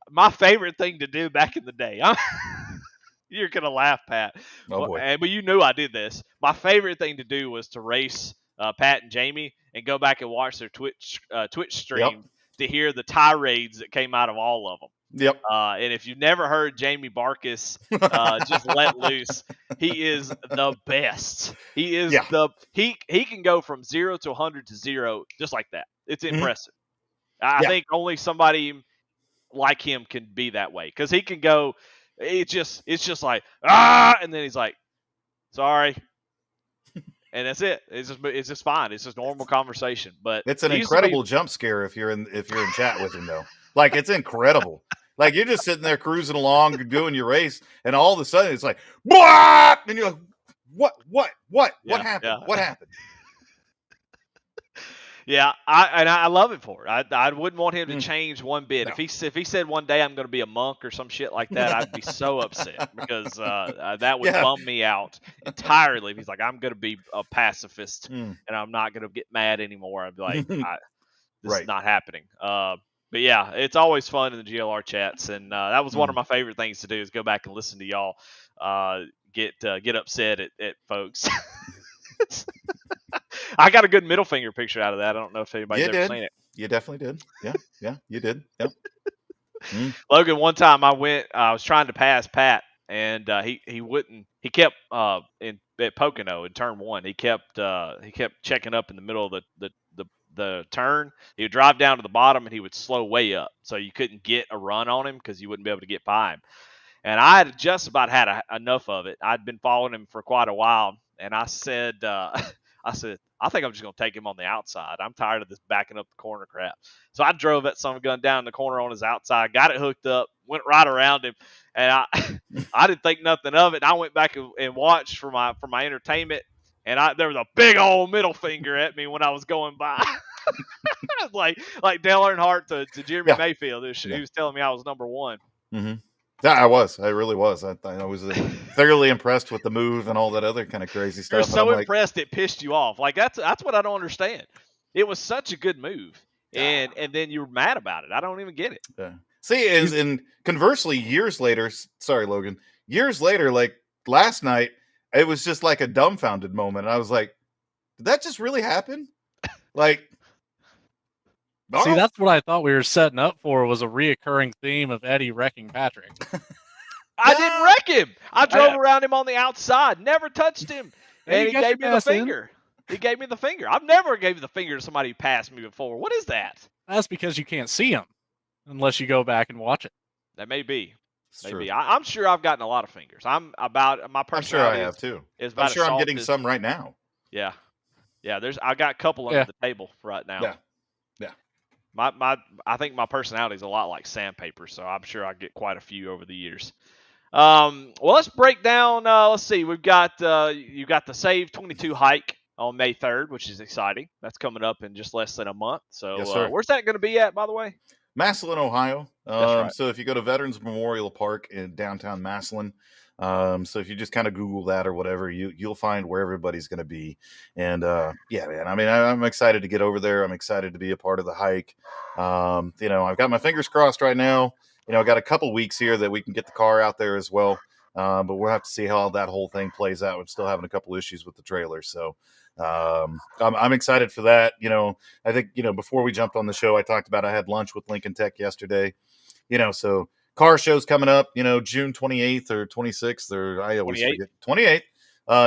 my favorite thing to do back in the day. You're gonna laugh, Pat. Oh boy. But you knew I did this. My favorite thing to do was to race Pat and Jamie and go back and watch their Twitch stream to hear the tirades that came out of all of them. Yep. And if you've never heard Jamie Barkus just let loose, he is the best. He is he can go from 0 to 100 to 0 just like that. It's impressive. I think only somebody like him can be that way because he can go. It's just like and then he's like, sorry. And that's it. It's just fine. It's just normal conversation. But it's an incredible jump scare if you're in chat with him though. Like it's incredible. Like you're just sitting there cruising along, doing your race, and all of a sudden it's like, what? And you're like, what happened? Yeah. What happened? Yeah, I love it for it. I wouldn't want him to change one bit. No. If he said one day I'm going to be a monk or some shit like that, I'd be so upset because that would bum me out entirely. If he's like, I'm going to be a pacifist and I'm not going to get mad anymore, I'd be like, this is not happening. But yeah, it's always fun in the GLR chats, and that was one of my favorite things to do is go back and listen to y'all get upset at folks. I got a good middle finger picture out of that. I don't know if anybody's ever seen it. You definitely did. Yeah, you did. Yep. Logan, one time I was trying to pass Pat, and he wouldn't. He kept at Pocono in turn 1. He kept checking up in the middle of the turn. He would drive down to the bottom and he would slow way up, so you couldn't get a run on him because you wouldn't be able to get by him. And I had just about had enough of it. I'd been following him for quite a while, and I said, I think I'm just going to take him on the outside. I'm tired of this backing up the corner crap. So I drove that son of a gun down the corner on his outside, got it hooked up, went right around him, and I didn't think nothing of it. And I went back and watched for my entertainment, and there was a big old middle finger at me when I was going by. like Dale Earnhardt to Jeremy Mayfield. He was telling me I was number 1. Mm-hmm. Yeah, I really was. I was thoroughly impressed with the move and all that other kind of crazy stuff. You're so impressed it pissed you off. Like that's what I don't understand. It was such a good move, and then you were mad about it. I don't even get it. Yeah. See, and conversely, years later, sorry, Logan. Years later, like last night, it was just like a dumbfounded moment. And I was like, "Did that just really happen?" Like. See, that's what I thought we were setting up for was a reoccurring theme of Eddie wrecking Patrick. I didn't wreck him. I drove around him on the outside, never touched him, and he gave me the finger. He gave me the finger. I've never gave the finger to somebody who passed me before. What is that? That's because you can't see him unless you go back and watch it. That may be. Maybe. I'm sure I've gotten a lot of fingers. My personality. I'm sure I have too. I'm sure I'm getting some right now. Yeah. I got a couple under the table right now. Yeah. I think my personality is a lot like sandpaper, so I'm sure I get quite a few over the years. Well, let's break down. Let's see. We've got you got the SAVE22 hike on May 3rd, which is exciting. That's coming up in just less than a month. So yes, where's that going to be at, by the way? Massillon, Ohio. That's right. So if you go to Veterans Memorial Park in downtown Massillon, so if you just kind of Google that or whatever, you'll find where everybody's going to be. And yeah, man, I mean, I'm excited to get over there. I'm excited to be a part of the hike. I've got my fingers crossed right now. I got a couple weeks here that we can get the car out there as well. But we'll have to see how that whole thing plays out. We're still having a couple issues with the trailer. So I'm excited for that. I think, before we jumped on the show, I talked about I had lunch with Lincoln Tech yesterday. So car show's coming up, June 28th or 26th, or I always 28th. forget. 28th.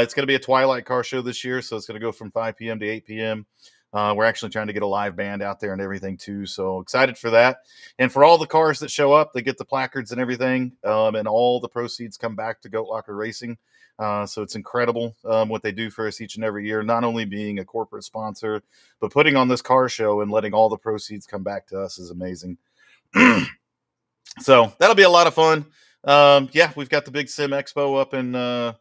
It's going to be a twilight car show this year, so it's going to go from 5 p.m. to 8 p.m. We're actually trying to get a live band out there and everything too, so excited for that. And for all the cars that show up, they get the placards and everything, and all the proceeds come back to Goat Locker Racing. So it's incredible what they do for us each and every year, not only being a corporate sponsor, but putting on this car show and letting all the proceeds come back to us is amazing. So that'll be a lot of fun. We've got the big Sim Expo up in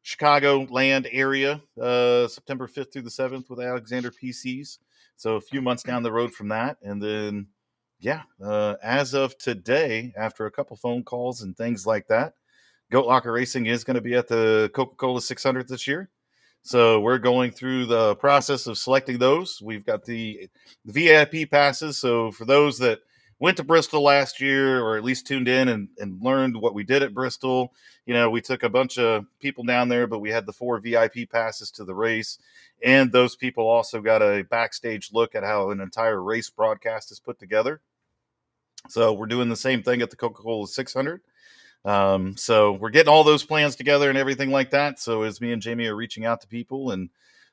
Chicago land area, September 5th through the 7th with Alexander PCs. So a few months down the road from that. And then, as of today, after a couple phone calls and things like that, Goat Locker Racing is going to be at the Coca-Cola 600 this year. So we're going through the process of selecting those. We've got the VIP passes. So for those that went to Bristol last year, or at least tuned in and learned what we did at Bristol, we took a bunch of people down there, but we had the 4 VIP passes to the race. And those people also got a backstage look at how an entire race broadcast is put together. So we're doing the same thing at the Coca-Cola 600. So we're getting all those plans together and everything like that. So as me and Jamie are reaching out to people, and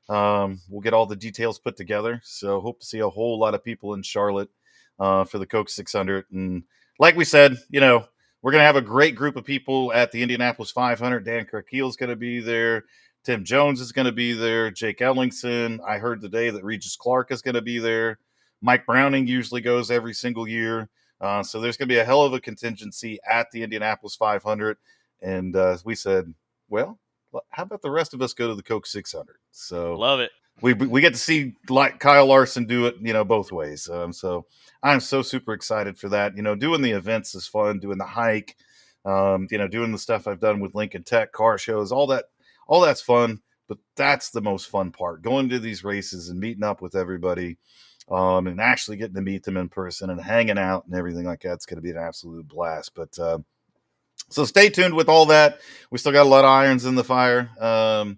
we'll get all the details put together. So hope to see a whole lot of people in Charlotte for the Coke 600. And like we said, we're going to have a great group of people at the Indianapolis 500. Dan Kirkeel is going to be there. Tim Jones is going to be there. Jake Ellingson. I heard today that Regis Clark is going to be there. Mike Browning usually goes every single year. So there's going to be a hell of a contingency at the Indianapolis 500. And we said, well, how about the rest of us go to the Coke 600? So Love it. We get to see like Kyle Larson do it, both ways. So I'm so super excited for that. Doing the events is fun. Doing the hike, doing the stuff I've done with Lincoln Tech, car shows, all that's fun. But that's the most fun part, going to these races and meeting up with everybody. And actually getting to meet them in person and hanging out and everything like that. It's going to be an absolute blast. But so stay tuned with all that. We still got a lot of irons in the fire. I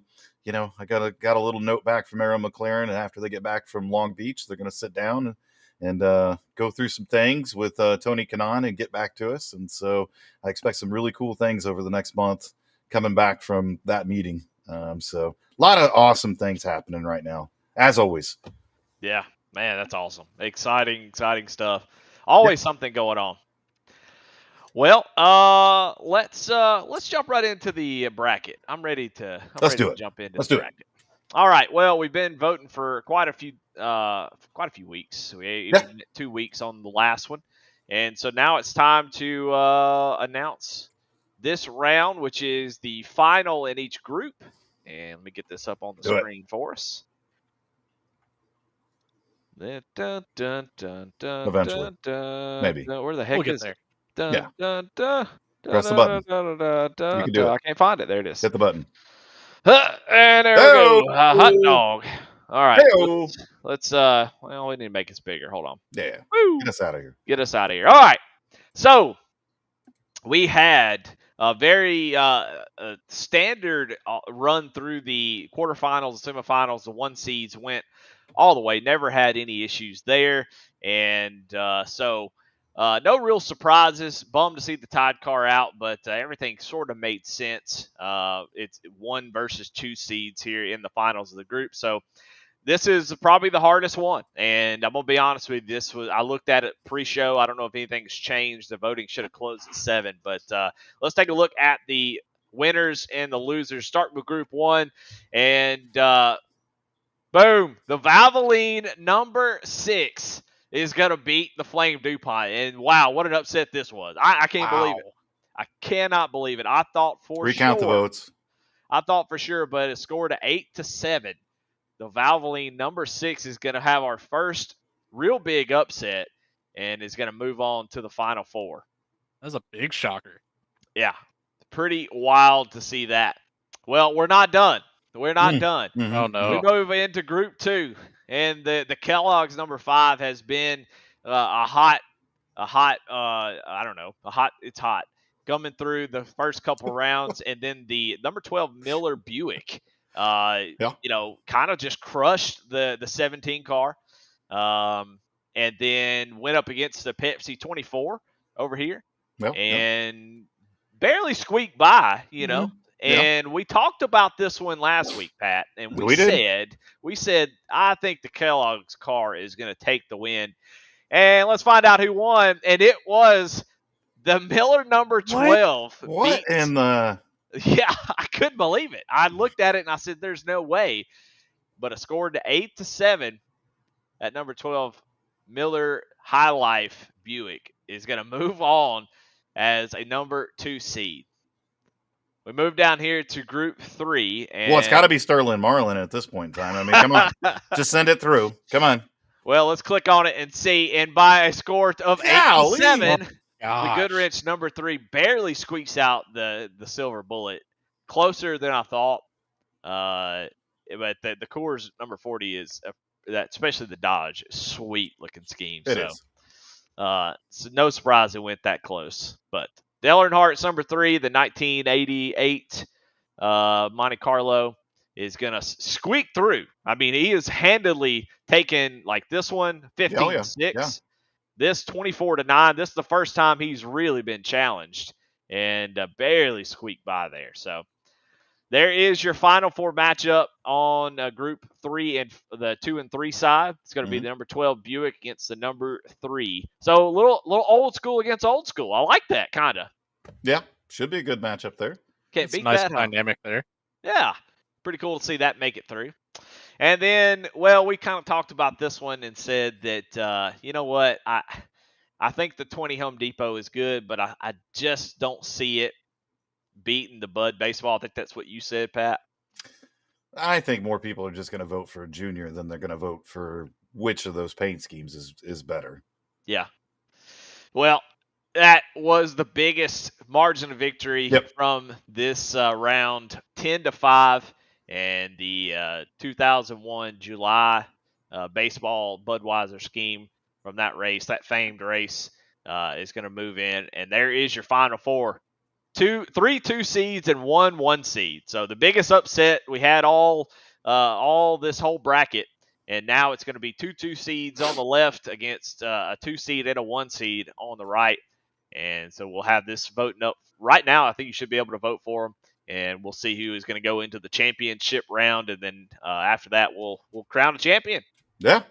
got a little note back from Arrow McLaren, and after they get back from Long Beach, they're going to sit down and go through some things with Tony Kanaan and get back to us. And so I expect some really cool things over the next month coming back from that meeting. So a lot of awesome things happening right now, as always. Yeah. Man, that's awesome. Exciting stuff. Always something going on. Well, let's jump right into the bracket. I'm ready to jump into the bracket. All right. Well, we've been voting for quite a few weeks. We even 2 weeks on the last one. And so now it's time to announce this round, which is the final in each group. And let me get this up on the screen for us. Eventually. Maybe. Where the heck is there? Press the button. You can do it. I can't find it. There it is. Hit the button. And there we go. Hot dog. All right. Let's we need to make this bigger. Hold on. Yeah. Woo. Get us out of here. Get us out of here. All right. So we had a very standard run through the quarterfinals, the semifinals. The 1 seeds went all the way. Never had any issues there. And so no real surprises. Bummed to see the Tide car out, but everything sort of made sense. It's 1 versus 2 seeds here in the finals of the group. So this is probably the hardest one. And I'm going to be honest with you. I looked at it pre-show. I don't know if anything's changed. The voting should have closed at 7. But let's take a look at the winners and the losers. Start with Group 1. And boom, the Valvoline number 6 is going to beat the Flame DuPont. And wow, what an upset this was. I can't believe it. I cannot believe it. I thought for Recount the votes. I thought for sure, but it scored 8-7. The Valvoline number 6 is going to have our first real big upset and is going to move on to the Final Four. That's a big shocker. Yeah, pretty wild to see that. Well, we're not done. We're not done. Mm-hmm. Oh no. We move into Group 2, and the Kellogg's number 5 has been it's hot coming through the first couple rounds, and then the number 12 Miller Buick, kind of just crushed the 17 car, and then went up against the Pepsi 24 over here, and barely squeaked by, And we talked about this one last week, Pat, and we said I think the Kellogg's car is going to take the win. And let's find out who won. And it was the Miller number 12. What in the? Yeah, I couldn't believe it. I looked at it and I said, "There's no way." But it scored to 8-7. That number 12 Miller High Life Buick is going to move on as a number 2 seed. We move down here to Group 3. And it's got to be Sterling Marlin at this point in time. I mean, come on. Just send it through. Come on. Well, let's click on it and see. And by a score of 8-7, the Goodrich number 3 barely squeaks out the silver bullet. Closer than I thought. But the Coors number 40 is, especially the Dodge, sweet looking scheme. It is. So no surprise it went that close. But Dale Earnhardt's number 3, the 1988 Monte Carlo, is going to squeak through. I mean, he is handily taken like this one, 15-6. Yeah. This 24-9. This is the first time he's really been challenged and barely squeaked by there. So there is your Final Four matchup on Group 3 and the 2 and 3 side. It's going to be the number 12 Buick against the number 3. So a little old school against old school. I like that kind of. Yeah, should be a good matchup there. Can't beat nice that. Dynamic there. Yeah, pretty cool to see that make it through. And then, well, we kind of talked about this one and said that, you know what, I think the 20 Home Depot is good, but I just don't see it beating the Bud Baseball. I think that's what you said, Pat. I think more people are just going to vote for a junior than they're going to vote for which of those paint schemes is better. Yeah. Well, that was the biggest margin of victory from this round, 10-5, and the 2001 July baseball Budweiser scheme from that race, that famed race, is going to move in, and there is your Final Four. 3 2 seeds and 1 1 seed. So the biggest upset we had all this whole bracket, and now it's going to be 2 2 seeds on the left against a 2 seed and a 1 seed on the right. And so we'll have this voting up right now. I think you should be able to vote for them, and we'll see who is going to go into the championship round, and then after that we'll crown a champion. Yeah.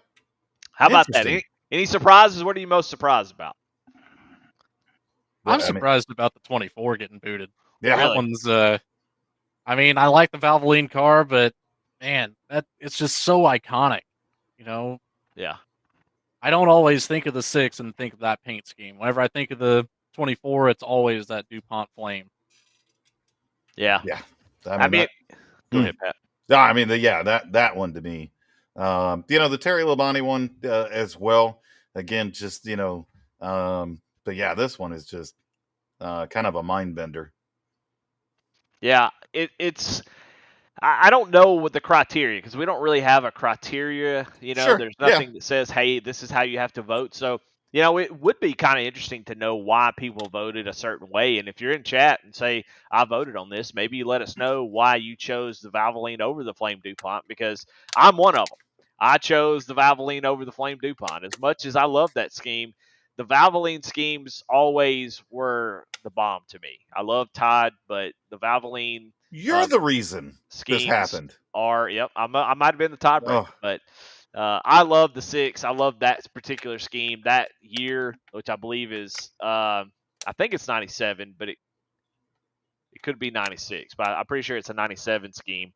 How about that? Any surprises? What are you most surprised about? I'm surprised about the 24 getting booted. Yeah, that one's. I mean, I like the Valvoline car, but man, it's just so iconic. Yeah. I don't always think of the 6 and think of that paint scheme. Whenever I think of the 24, it's always that DuPont flame. Yeah. Yeah. Go ahead, Pat. No, I mean, that one to me. The Terry Labonte one as well. Again, just but yeah, this one is just kind of a mind bender. Yeah, it's. I don't know what the criteria, because we don't really have a criteria. Sure. There's nothing that says, hey, this is how you have to vote. So, it would be kind of interesting to know why people voted a certain way. And if you're in chat and say, I voted on this, maybe you let us know why you chose the Valvoline over the Flame DuPont, because I'm one of them. I chose the Valvoline over the Flame DuPont. As much as I love that scheme, the Valvoline schemes always were the bomb to me. I love Tide, but the Valvoline You're the reason this happened. I might have been the tiebreaker, but I love the 6. I love that particular scheme that year, which I believe is, I think it's 97, but it could be 96, but I'm pretty sure it's a 97 scheme.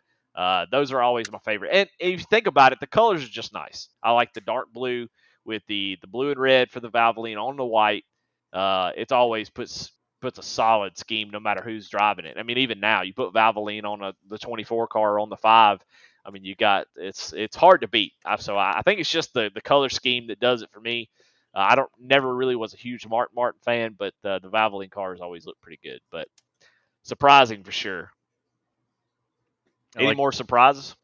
Those are always my favorite. And if you think about it, the colors are just nice. I like the dark blue with the blue and red for the Valvoline on the white. It always puts a solid scheme no matter who's driving it. I mean, even now, you put Valvoline on the 24 car or on the 5. I mean, it's hard to beat. So I think it's just the color scheme that does it for me. I never really was a huge Martin fan, but the Valvoline cars always look pretty good. But surprising for sure. Any more surprises?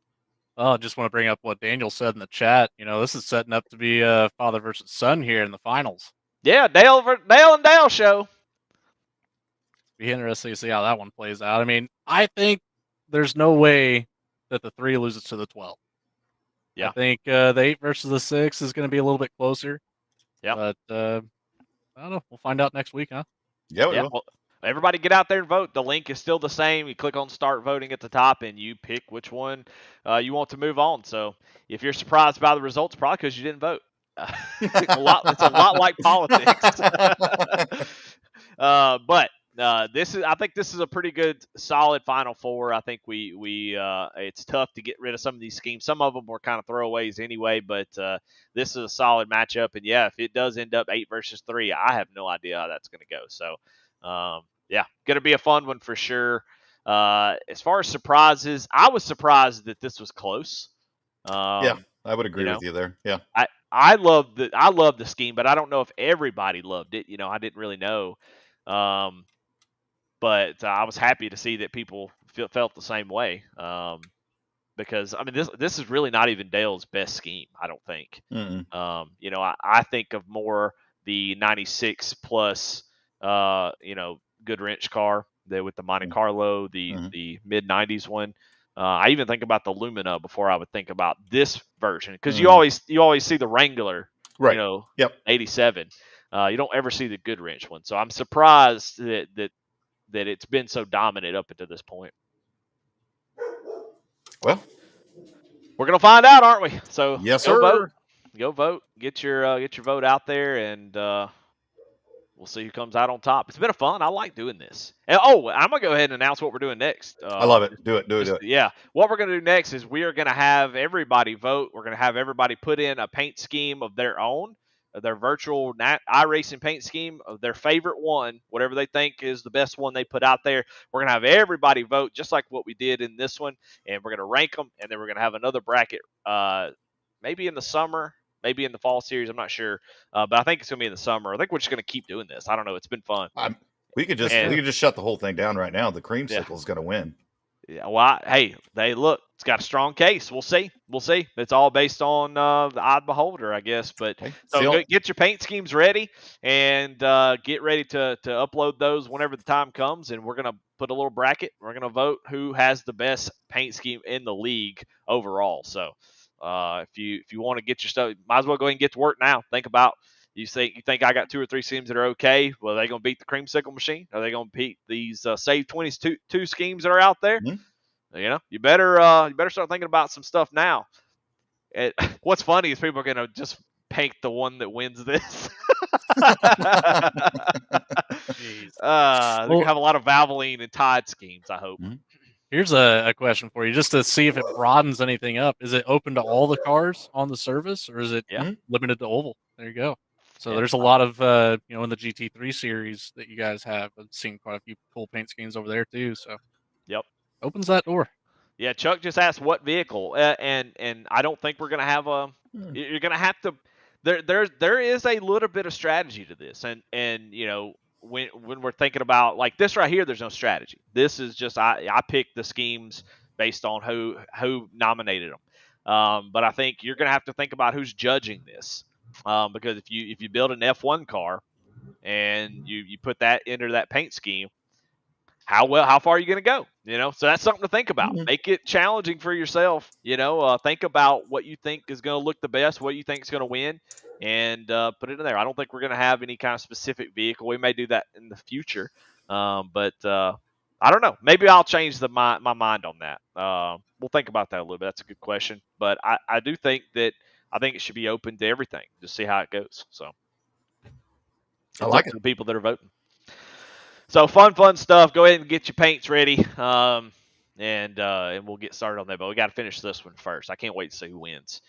Oh, just want to bring up what Daniel said in the chat. This is setting up to be father versus son here in the finals. Yeah, Dale and Dale show. Be interesting to see how that one plays out. I mean, I think there's no way that the 3 loses to the 12. Yeah. I think the 8 versus the 6 is going to be a little bit closer. Yeah. But I don't know. We'll find out next week, huh? Yeah, we will. Well, everybody get out there and vote. The link is still the same. You click on start voting at the top and you pick which one you want to move on. So if you're surprised by the results, probably because you didn't vote. It's a lot like politics. But I think this is a pretty good, solid Final Four. I think it's tough to get rid of some of these schemes. Some of them were kind of throwaways anyway, but this is a solid matchup. And yeah, if it does end up 8 versus 3, I have no idea how that's going to go. So, yeah, going to be a fun one for sure. As far as surprises, I was surprised that this was close. Yeah, I would agree with you there. Yeah, I love the scheme, but I don't know if everybody loved it. I didn't really know. But I was happy to see that people felt the same way. Because I mean, this is really not even Dale's best scheme, I don't think. I think of more the 96 plus, Goodwrench car with the Monte Carlo, the mid 90s one. I even think about the Lumina before I would think about this version, because you always see the Wrangler, right? 87. You don't ever see the Goodwrench one, so I'm surprised that it's been so dominant up until this point. Well, we're gonna find out, aren't we? So yes, sir. Go vote. Get your vote out there, and we'll see who comes out on top. It's been fun. I like doing this. And, I'm gonna go ahead and announce what we're doing next. I love it. Do it. Yeah. What we're gonna do next is we are gonna have everybody vote. We're gonna have everybody put in a paint scheme of their own, their virtual iRacing paint scheme of their favorite one, whatever they think is the best one they put out there. We're gonna have everybody vote just like what we did in this one, and we're gonna rank them, and then we're gonna have another bracket, maybe in the summer. Maybe in the fall series, I'm not sure, but I think it's gonna be in the summer. I think we're just gonna keep doing this. I don't know. It's been fun. We could just shut the whole thing down right now. The creamsicle is gonna win. Yeah. Well, it's got a strong case. We'll see. It's all based on the eye of the beholder, I guess. But get your paint schemes ready and get ready to upload those whenever the time comes. And we're gonna put a little bracket. We're gonna vote who has the best paint scheme in the league overall. So. If you want to get your stuff, might as well go ahead and get to work now. Think about you think I got 2 or 3 schemes that are okay. Well, are they going to beat the creamsicle machine? Are they going to beat these SAVE22 schemes that are out there? Mm-hmm. You better start thinking about some stuff now. What's funny is people are going to just paint the one that wins this. They're going to have a lot of Valvoline and Tide schemes, I hope. Mm-hmm. Here's a question for you, just to see if it broadens anything up. Is it open to all the cars on the service, or is it limited to oval? There you go. So there's a lot of, in the GT3 series that you guys have. I've seen quite a few cool paint schemes over there too. So opens that door. Yeah, Chuck just asked what vehicle, and I don't think we're gonna have you're gonna have to. There is a little bit of strategy to this, and when we're thinking about like this right here, there's no strategy. This is just I picked the schemes based on who nominated them. But I think you're going to have to think about who's judging this, because if you build an F1 car and you put that into that paint scheme, how far are you going to go? So that's something to think about. Mm-hmm. Make it challenging for yourself. Think about what you think is going to look the best, what you think is going to win, and put it in there. I don't think we're going to have any kind of specific vehicle. We may do that in the future, but I don't know. Maybe I'll change my mind on that. We'll think about that a little bit. That's a good question, but I do think that I think it should be open to everything. Just see how it goes. So I like it. The people that are voting. So fun stuff. Go ahead and get your paints ready, and we'll get started on that. But we got to finish this one first. I can't wait to see who wins.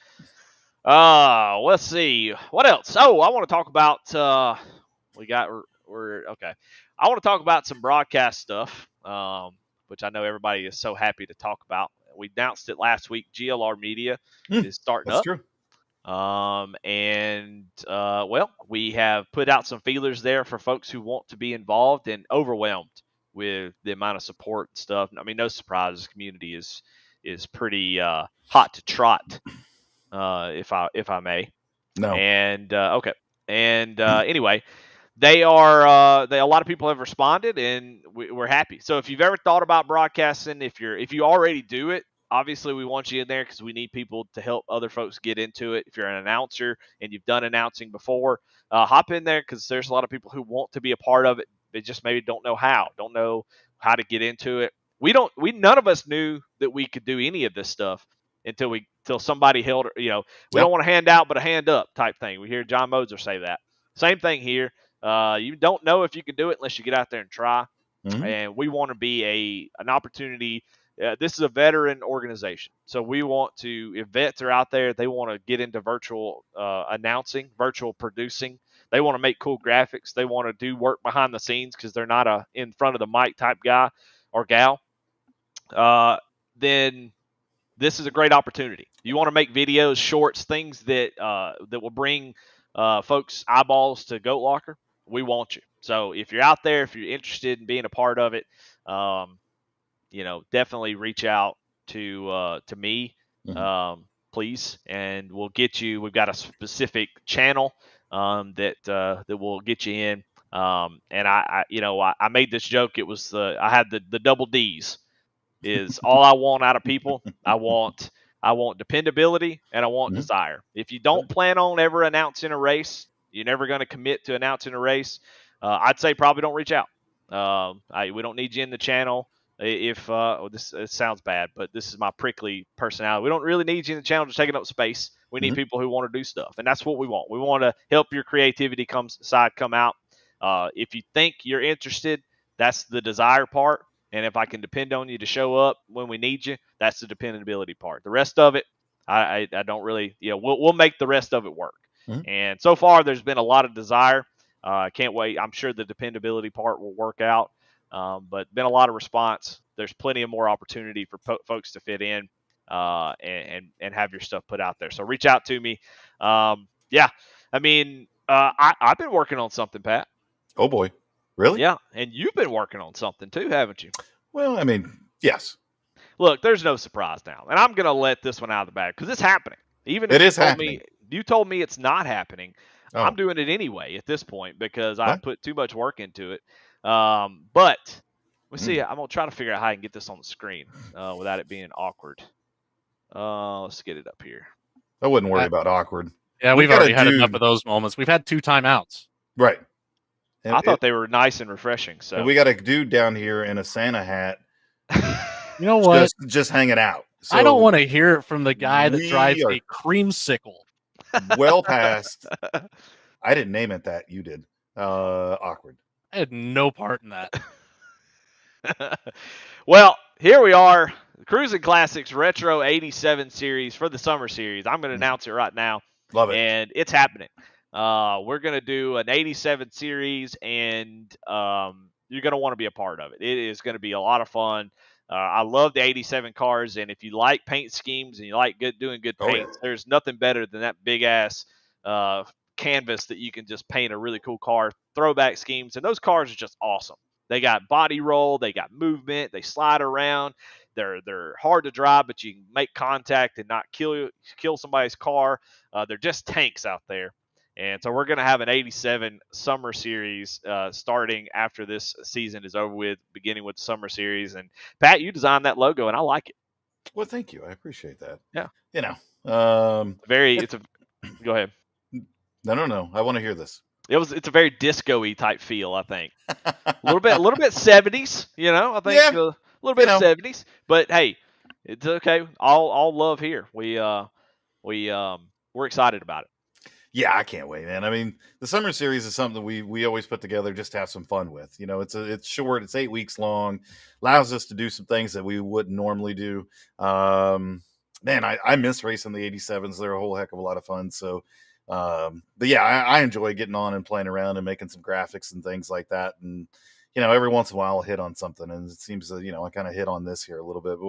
Let's see what else. I want to talk about. We're okay. I want to talk about some broadcast stuff, which I know everybody is so happy to talk about. We announced it last week. GLR Media is starting up. True. Well, we have put out some feelers there for folks who want to be involved, and overwhelmed with the amount of support and stuff. I mean, no surprise, the community is pretty hot to trot, if I may. No. And okay. And anyway, they are a lot of people have responded, and we're happy. So if you've ever thought about broadcasting, if you already do it, obviously we want you in there because we need people to help other folks get into it. If you're an announcer and you've done announcing before, hop in there, because there's a lot of people who want to be a part of it. They just maybe don't know how to get into it. None of us knew that we could do any of this stuff until somebody held, we don't want a hand out but a hand up type thing. We hear John Moser say that. Same thing here. You don't know if you can do it unless you get out there and try. Mm-hmm. And we want to be an opportunity. This is a veteran organization, so we want to. If vets are out there, they want to get into virtual announcing, virtual producing. They want to make cool graphics. They want to do work behind the scenes because they're not a in front of the mic type guy or gal. Then this is a great opportunity. You want to make videos, shorts, things that will bring folks eyeballs to Goat Locker. We want you. So if you're out there, if you're interested in being a part of it, definitely reach out to me, please, and we'll get you. We've got a specific channel that will get you in. And I made this joke. It was I had the double D's. Is all I want out of people. I want dependability, and I want desire. If you don't plan on ever announcing a race, you're never going to commit to announcing a race. I'd say probably don't reach out. We don't need you in the channel. If it sounds bad, but this is my prickly personality. We don't really need you in the channel just taking up space. We need people who want to do stuff, and that's what we want. We want to help your creativity come out. If you think you're interested, that's the desire part. And if I can depend on you to show up when we need you, that's the dependability part. The rest of it, I don't really, we'll make the rest of it work. And so far, there's been a lot of desire. I can't wait. I'm sure the dependability part will work out. But been a lot of response. There's plenty of more opportunity for folks to fit in and have your stuff put out there. So reach out to me. Yeah, I mean, I've been working on something, Pat. Oh boy. Really? Yeah, and you've been working on something too, haven't you? Well, I mean, yes. Look, there's no surprise now, and I'm going to let this one out of the bag because it's happening. Even if it is happening. You told me it's not happening. Oh. I'm doing it anyway at this point because I put too much work into it. But let's see. I'm going to try to figure out how I can get this on the screen without it being awkward. Let's get it up here. I wouldn't worry about awkward. Yeah, we've already had enough of those moments. We've had 2 timeouts. Right. And I thought they were nice and refreshing. So we got a dude down here in a Santa hat. You know what? Just hanging out. So I don't want to hear it from the guy that drives a creamsicle. Well past. I didn't name it that. You did. Awkward. I had no part in that. Well, here we are. Cruising Classics Retro 87 series for the summer series. I'm going to announce it right now. Love it. And it's happening. We're going to do an 87 series, and you're going to want to be a part of it. It is going to be a lot of fun. I love the 87 cars, and if you like paint schemes and you like doing good paints, there's nothing better than that big-ass canvas that you can just paint a really cool car, throwback schemes, and those cars are just awesome. They got body roll, they got movement, they slide around. They're hard to drive, but you can make contact and not kill somebody's car. They're just tanks out there. And so we're going to have an 87 summer series starting after this season is over with, beginning with the summer series. And Pat, you designed that logo, and I like it. Well, thank you. I appreciate that. Yeah. Go ahead. No. I want to hear this. It's a very disco-y type feel, I think. a little bit 70s, I think a little bit 70s. But hey, it's okay. All love here. We're excited about it. Yeah, I can't wait, man. I mean, the summer series is something we always put together just to have some fun with. It's short, it's 8 weeks long, allows us to do some things that we wouldn't normally do. Man, I miss racing the 87s. They're a whole heck of a lot of fun. So, but yeah, I enjoy getting on and playing around and making some graphics and things like that. And every once in a while I'll hit on something, and it seems that I kind of hit on this here a little bit.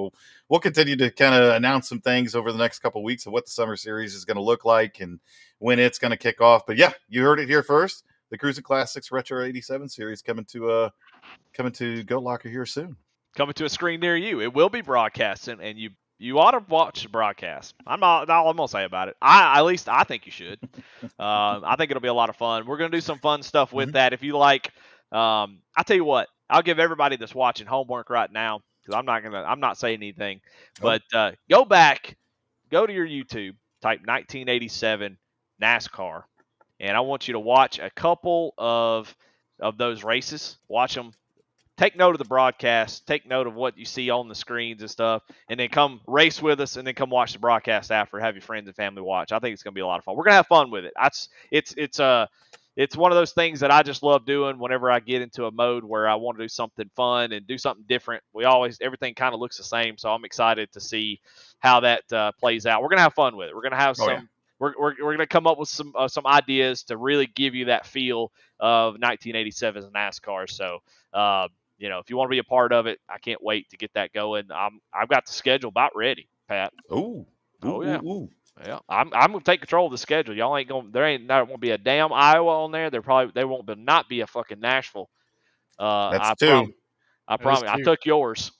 We'll continue to kind of announce some things over the next couple of weeks of what the summer series is going to look like and when it's going to kick off. But yeah, you heard it here first. The Cruising Classics Retro 87 series coming to Goat Locker here soon. Coming to a screen near you. It will be broadcast, and you ought to watch the broadcast. I'm not all I'm gonna say about it. At least I think you should. I think it'll be a lot of fun. We're gonna do some fun stuff with that. If you like, I tell you what, I'll give everybody that's watching homework right now because I'm not saying anything. But go back, go to your YouTube, type 1987 NASCAR, and I want you to watch a couple of those races. Watch them. Take note of the broadcast, take note of what you see on the screens and stuff, and then come race with us and then come watch the broadcast after. Have your friends and family watch. I think it's going to be a lot of fun. We're going to have fun with it. It's one of those things that I just love doing whenever I get into a mode where I want to do something fun and do something different. Everything kind of looks the same, so I'm excited to see how that plays out. We're going to have fun with it. We're going to have we're going to come up with some ideas to really give you that feel of 1987's NASCAR. So, if you want to be a part of it, I can't wait to get that going. I've got the schedule about ready, Pat. Oh yeah. Ooh. Yeah, I'm gonna take control of the schedule. Y'all ain't gonna. There won't be a damn Iowa on there. There won't not be a fucking Nashville. That's two. I promise. I took yours.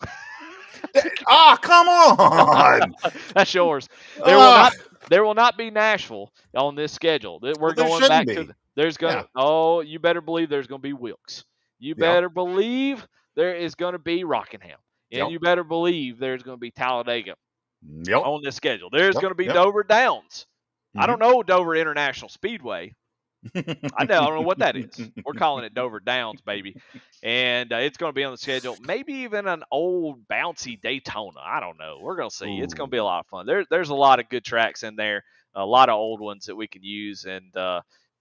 Come on. That's yours. There will not be Nashville on this schedule. We're going back to. There's gonna. Yeah. Oh, you better believe there's gonna be Wilkes. You better believe there is going to be Rockingham. And you better believe there's going to be Talladega on this schedule. There's going to be Dover Downs. I don't know Dover International Speedway. I don't know what that is. We're calling it Dover Downs, baby. And it's going to be on the schedule. Maybe even an old bouncy Daytona. I don't know. We're going to see. It's going to be a lot of fun. There's a lot of good tracks in there, a lot of old ones that we can use, and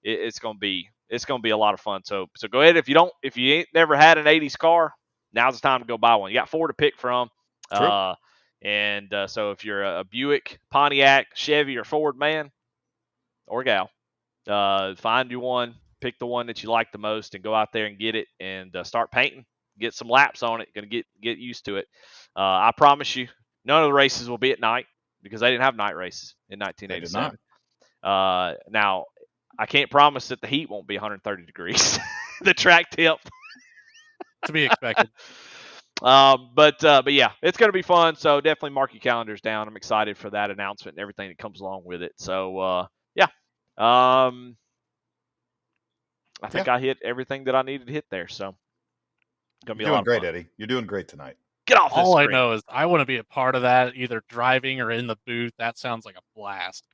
it's going to be a lot of fun. So go ahead. If you ain't never had an 80s car, now's the time to go buy one. You got 4 to pick from. So if you're a Buick, Pontiac, Chevy, or Ford man or gal, find you one, pick the one that you like the most, and go out there and get it and start painting. Get some laps on it. Going to get used to it. I promise you, none of the races will be at night because they didn't have night races in 1987. Now, I can't promise that the heat won't be 130 degrees. The track tip. To be expected. But yeah, it's going to be fun. So definitely mark your calendars down. I'm excited for that announcement and everything that comes along with it. So yeah. I think I hit everything that I needed to hit there. So gonna be doing great, Eddie. You're doing great tonight. Get off this All screen. I know is I want to be a part of that, either driving or in the booth. That sounds like a blast.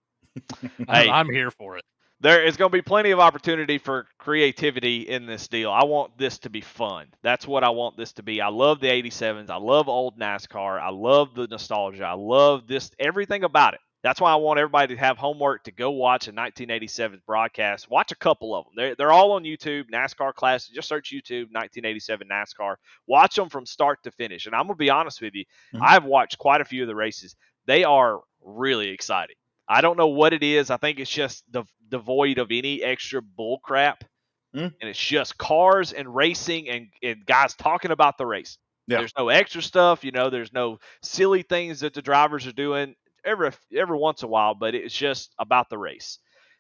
I'm here for it. There is going to be plenty of opportunity for creativity in this deal. I want this to be fun. That's what I want this to be. I love the 87s. I love old NASCAR. I love the nostalgia. I love everything about it. That's why I want everybody to have homework to go watch a 1987 broadcast. Watch a couple of them. They're all on YouTube, NASCAR Classic. Just search YouTube, 1987 NASCAR. Watch them from start to finish. And I'm going to be honest with you, I've watched quite a few of the races. They are really exciting. I don't know what it is. I think it's just devoid of any extra bull crap. And it's just cars and racing and guys talking about the race. Yeah. There's no extra stuff. There's no silly things that the drivers are doing every once in a while, but it's just about the race.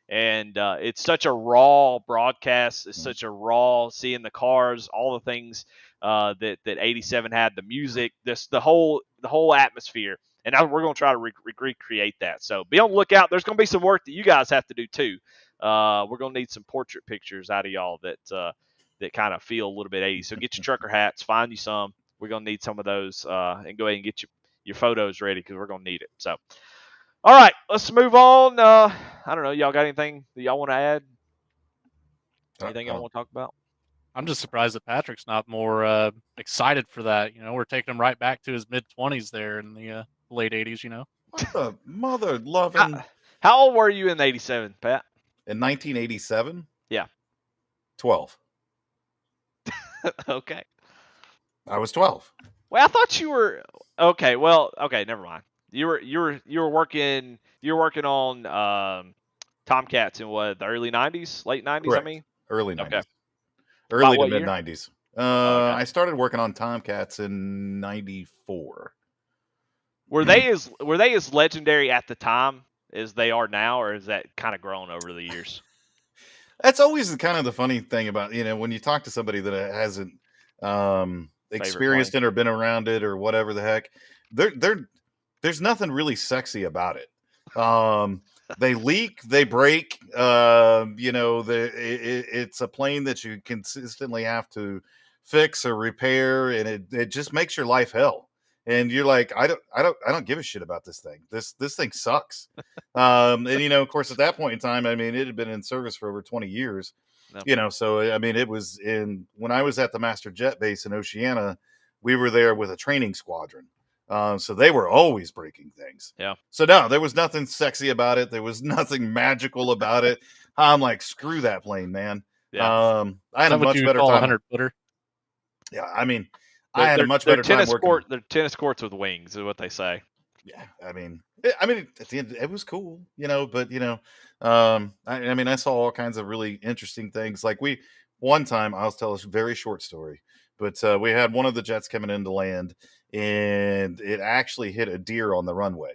And it's such a raw broadcast. It's such a raw seeing the cars, all the things that 87 had, the music, the whole atmosphere. And now we're going to try to recreate that. So be on the lookout. There's going to be some work that you guys have to do too. We're going to need some portrait pictures out of y'all that kind of feel a little bit 80s. So get your trucker hats, find you some. We're going to need some of those and go ahead and get your photos ready because we're going to need it. So, all right, let's move on. I don't know. Y'all got anything that y'all want to add? Anything y'all want to talk about? I'm just surprised that Patrick's not more excited for that. We're taking him right back to his mid-20s there in the late 80s, What a mother-loving... How old were you in 87, Pat? In 1987? Yeah. 12. Okay. I was 12. Well, I thought you were... Okay, well, okay, never mind. You were working on Tomcats in what, the early 90s, late 90s? Correct. I mean, early 90s. Okay. Early to mid 90s. I started working on Tomcats in '94. Were they as legendary at the time as they are now, or is that kind of grown over the years? That's always kind of the funny thing about, when you talk to somebody that hasn't experienced it or been around it or whatever the heck, there's nothing really sexy about it. They leak, they break. It's a plane that you consistently have to fix or repair, and it just makes your life hell. And you're like, I don't give a shit about this thing. This thing sucks. And of course, at that point in time, I mean, it had been in service for over 20 years. No. So I mean, it was when I was at the Master Jet Base in Oceana, we were there with a training squadron. So they were always breaking things. Yeah. So no, there was nothing sexy about it. There was nothing magical about it. I'm like, screw that plane, man. Yeah. I had a much better time. 100-footer? Yeah, I mean, I had a much better time working. They're tennis courts with wings, is what they say. Yeah, I mean, at the end, it was cool, but I mean, I saw all kinds of really interesting things. Like one time, I'll tell a very short story, but we had one of the jets coming into land, and it actually hit a deer on the runway,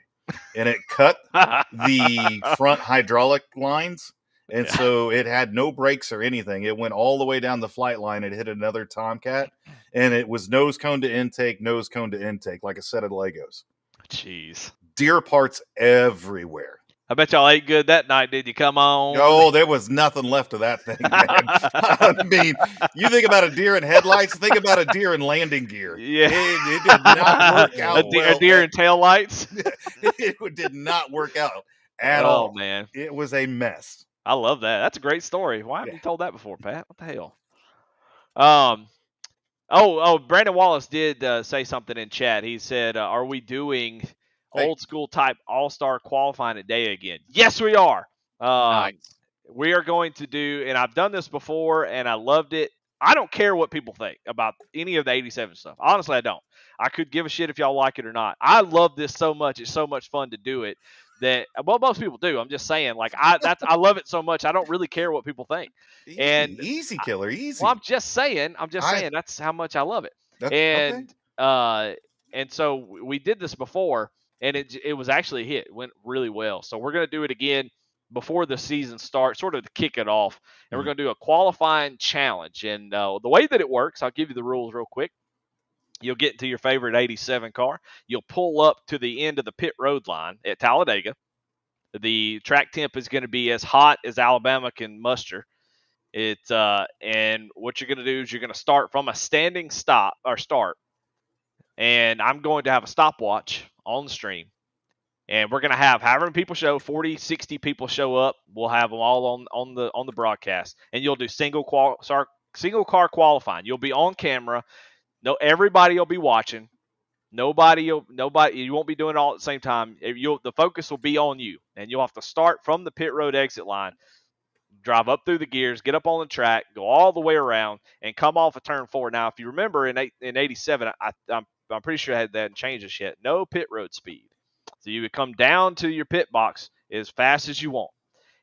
and it cut the front hydraulic lines. And so it had no brakes or anything. It went all the way down the flight line. It hit another Tomcat, and it was nose cone to intake, like a set of Legos. Jeez. Deer parts everywhere. I bet y'all ate good that night, did you? Come on. Oh, there was nothing left of that thing, man. I mean, you think about a deer in headlights, think about a deer in landing gear. Yeah. It did not work out a deer in tail lights? It did not work out at all. Oh, man. It was a mess. I love that. That's a great story. Why haven't you told that before, Pat? What the hell? Brandon Wallace did say something in chat. He said, are we doing old school type all-star qualifying today again? Yes, we are. Nice. We are going to do, and I've done this before, and I loved it. I don't care what people think about any of the 87 stuff. Honestly, I don't. I could give a shit if y'all like it or not. I love this so much. It's so much fun to do it that, well, most people do. I'm just saying, like, I love it so much. I don't really care what people think. Easy, killer, easy. Well, I'm just saying that's how much I love it. And so we did this before, and it was actually a hit. It went really well. So we're going to do it again before the season starts, sort of to kick it off. And we're going to do a qualifying challenge. And the way that it works, I'll give you the rules real quick. You'll get into your favorite 87 car. You'll pull up to the end of the pit road line at Talladega. The track temp is going to be as hot as Alabama can muster. And what you're going to do is you're going to start from a standing start, and I'm going to have a stopwatch on the stream, and we're going to have however many people show, 40, 60 people show up. We'll have them all on the broadcast, and you'll do single car qualifying. You'll be on camera. No, everybody will be watching. Nobody. You won't be doing it all at the same time. The focus will be on you, and you'll have to start from the pit road exit line. Drive up through the gears, get up on the track, go all the way around, and come off of turn 4. Now, if you remember in 87, I'm pretty sure I hadn't changed this yet. No pit road speed. So you would come down to your pit box as fast as you want.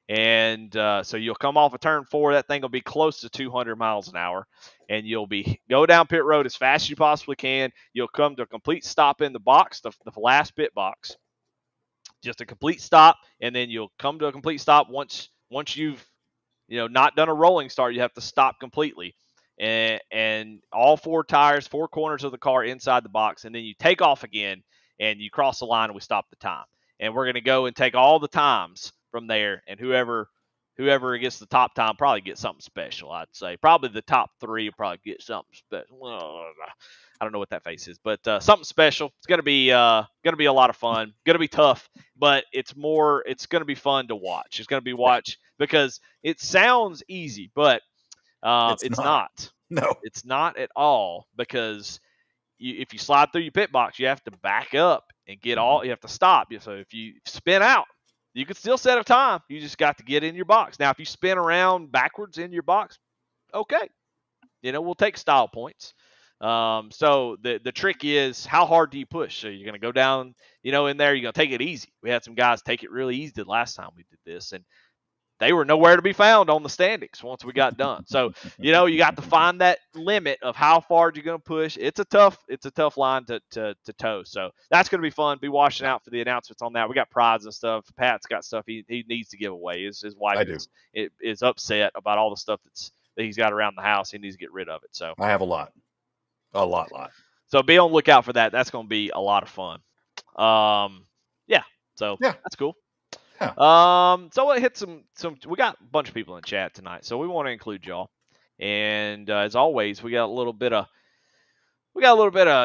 And so you'll come off of turn 4. That thing will be close to 200 miles an hour. And you'll go down pit road as fast as you possibly can. You'll come to a complete stop in the box, the last pit box. Just a complete stop. And then you'll come to a complete stop once you've not done a rolling start. You have to stop completely, and all 4 tires, 4 corners of the car inside the box, and then you take off again, and you cross the line, and we stop the time. And we're going to go and take all the times from there, and whoever gets the top time probably gets something special. I'd say probably the top 3 will probably get something special. I don't know what that face is, but something special. It's going to be a lot of fun. Going to be tough, but it's going to be fun to watch. It's going to be because it sounds easy, but it's not. No, it's not at all, because if you slide through your pit box, you have to back up and you have to stop. So if you spin out, you can still set a time. You just got to get in your box. Now, if you spin around backwards in your box, okay, we'll take style points. So the trick is, how hard do you push? So you're going to go down, in there, you're going to take it easy. We had some guys take it really easy the last time we did this, and they were nowhere to be found on the standings once we got done. So, you got to find that limit of how far you're going to push. It's a tough line to toe. So that's going to be fun. Be watching out for the announcements on that. We got prizes and stuff. Pat's got stuff he needs to give away. His wife is upset about all the stuff that he's got around the house. He needs to get rid of it. So I have a lot. So be on the lookout for that. That's going to be a lot of fun. Yeah. So that's cool. Yeah. So we'll hit some. We got a bunch of people in chat tonight, so we want to include y'all. And as always, we got a little bit of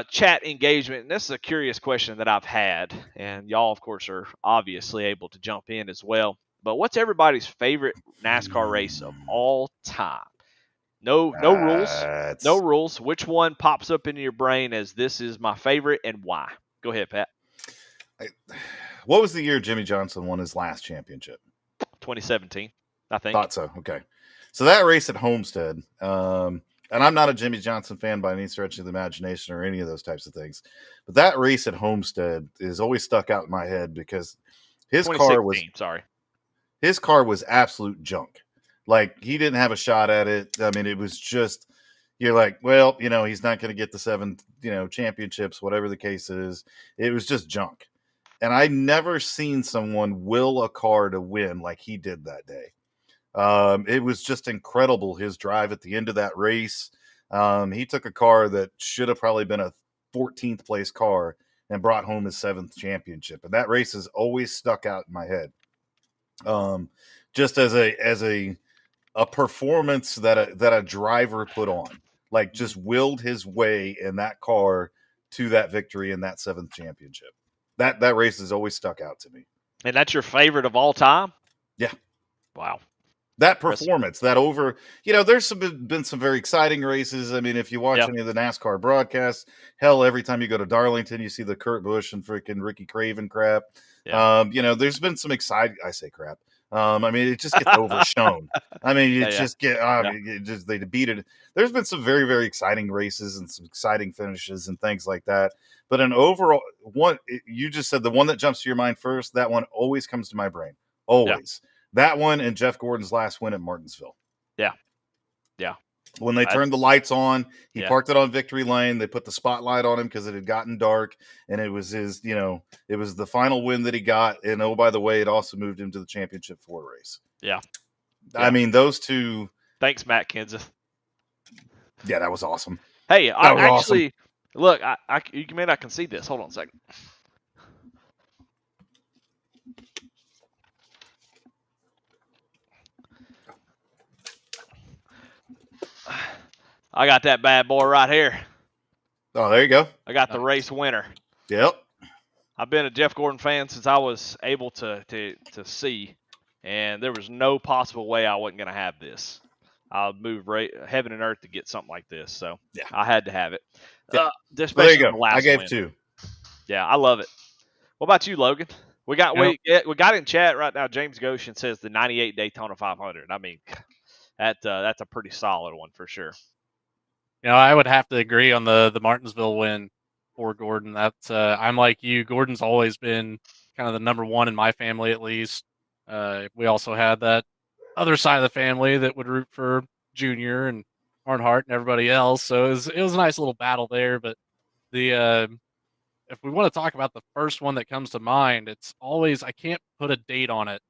chat engagement. And this is a curious question that I've had, and y'all, of course, are obviously able to jump in as well. But what's everybody's favorite NASCAR race of all time? No rules. No rules. Which one pops up into your brain as this is my favorite and why? Go ahead, Pat. What was the year Jimmy Johnson won his last championship? 2017, I think. Thought so. Okay. So that race at Homestead, and I'm not a Jimmy Johnson fan by any stretch of the imagination or any of those types of things, but that race at Homestead is always stuck out in my head because his car was absolute junk. Like, he didn't have a shot at it. I mean, it was just, you're like, well, he's not going to get the 7, championships, whatever the case is. It was just junk. And I never seen someone will a car to win like he did that day. It was just incredible, his drive at the end of that race. He took a car that should have probably been a 14th place car and brought home his 7th championship. And that race has always stuck out in my head. Just as a performance that a driver put on, like, just willed his way in that car to that victory in that 7th championship. That race has always stuck out to me. And that's your favorite of all time? Yeah. Wow. That performance, there's been some very exciting races. I mean, if you watch any of the NASCAR broadcasts, hell, every time you go to Darlington, you see the Kurt Busch and freaking Ricky Craven crap. Yeah. There's been some exciting, I say crap. I mean, it just gets overshown. I mean, they beat it. There's been some very, very exciting races and some exciting finishes and things like that. But an overall one, you just said the one that jumps to your mind first, that one always comes to my brain. Always. Yeah. That one and Jeff Gordon's last win at Martinsville. Yeah. Yeah. When they turned the lights on, he parked it on victory lane. They put the spotlight on him because it had gotten dark, and it was his, it was the final win that he got. And oh, by the way, it also moved him to the championship 4 race. Yeah. I mean, those two. Thanks, Matt Kenseth. Yeah, that was awesome. Hey, look, you may not concede this. Hold on a second. I got that bad boy right here. Oh, there you go. I got the race winner. Yep. I've been a Jeff Gordon fan since I was able to see, and there was no possible way I wasn't going to have this. I'll move heaven and earth to get something like this, so I had to have it. Yeah. There you go. I gave win. 2. Yeah, I love it. What about you, Logan? We got in chat right now. James Goshen says the '98 Daytona 500. I mean, that's a pretty solid one for sure. I would have to agree on the Martinsville win for Gordon. That's I'm like you. Gordon's always been kind of the number one in my family, at least. We also had that other side of the family that would root for Junior and Earnhardt and everybody else. So it was a nice little battle there. But if we want to talk about the first one that comes to mind, it's always, I can't put a date on it,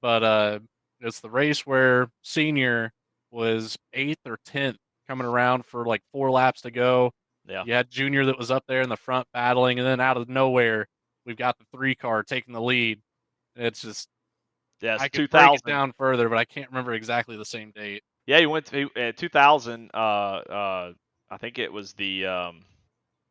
but it's the race where Senior was 8th or 10th coming around for like 4 laps to go. Yeah. You had Junior that was up there in the front battling, and then out of nowhere, we've got the 3 car taking the lead. It's just, I could break it down further, but I can't remember exactly the same date. Yeah, you went to 2000. I think it was the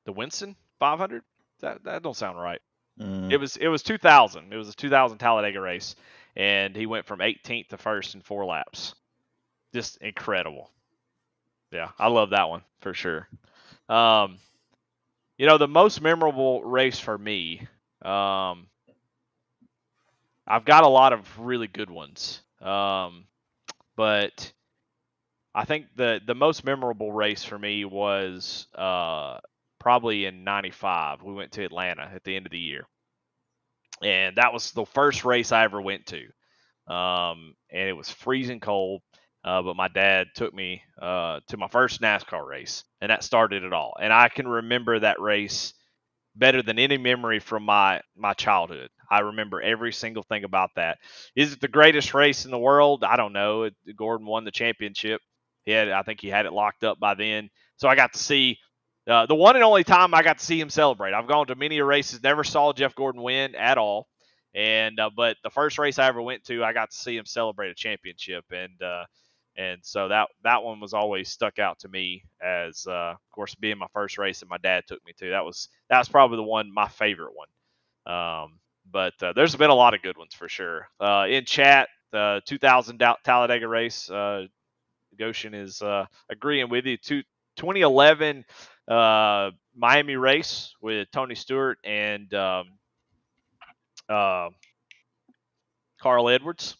Winston 500. That don't sound right. It was 2000. It was a 2000 Talladega race, and he went from 18th to 1st in 4 laps. Just incredible. Yeah, I love that one for sure. The most memorable race for me, I've got a lot of really good ones. But I think the most memorable race for me was probably in '95. We went to Atlanta at the end of the year, and that was the first race I ever went to. and it was freezing cold. But my dad took me to my first NASCAR race, and that started it all. And I can remember that race better than any memory from my childhood. I remember every single thing about that. Is it the greatest race in the world? I don't know. Gordon won the championship. I think he had it locked up by then. So I got to see the one and only time I got to see him celebrate. I've gone to many races, never saw Jeff Gordon win at all. And but the first race I ever went to, I got to see him celebrate a championship, and so that one was always stuck out to me as, of course, being my first race that my dad took me to. That was probably the one, my favorite one. But there's been a lot of good ones for sure. In chat, the 2000 Talladega race, Goshen is agreeing with you. 2011 Miami race with Tony Stewart and Carl Edwards,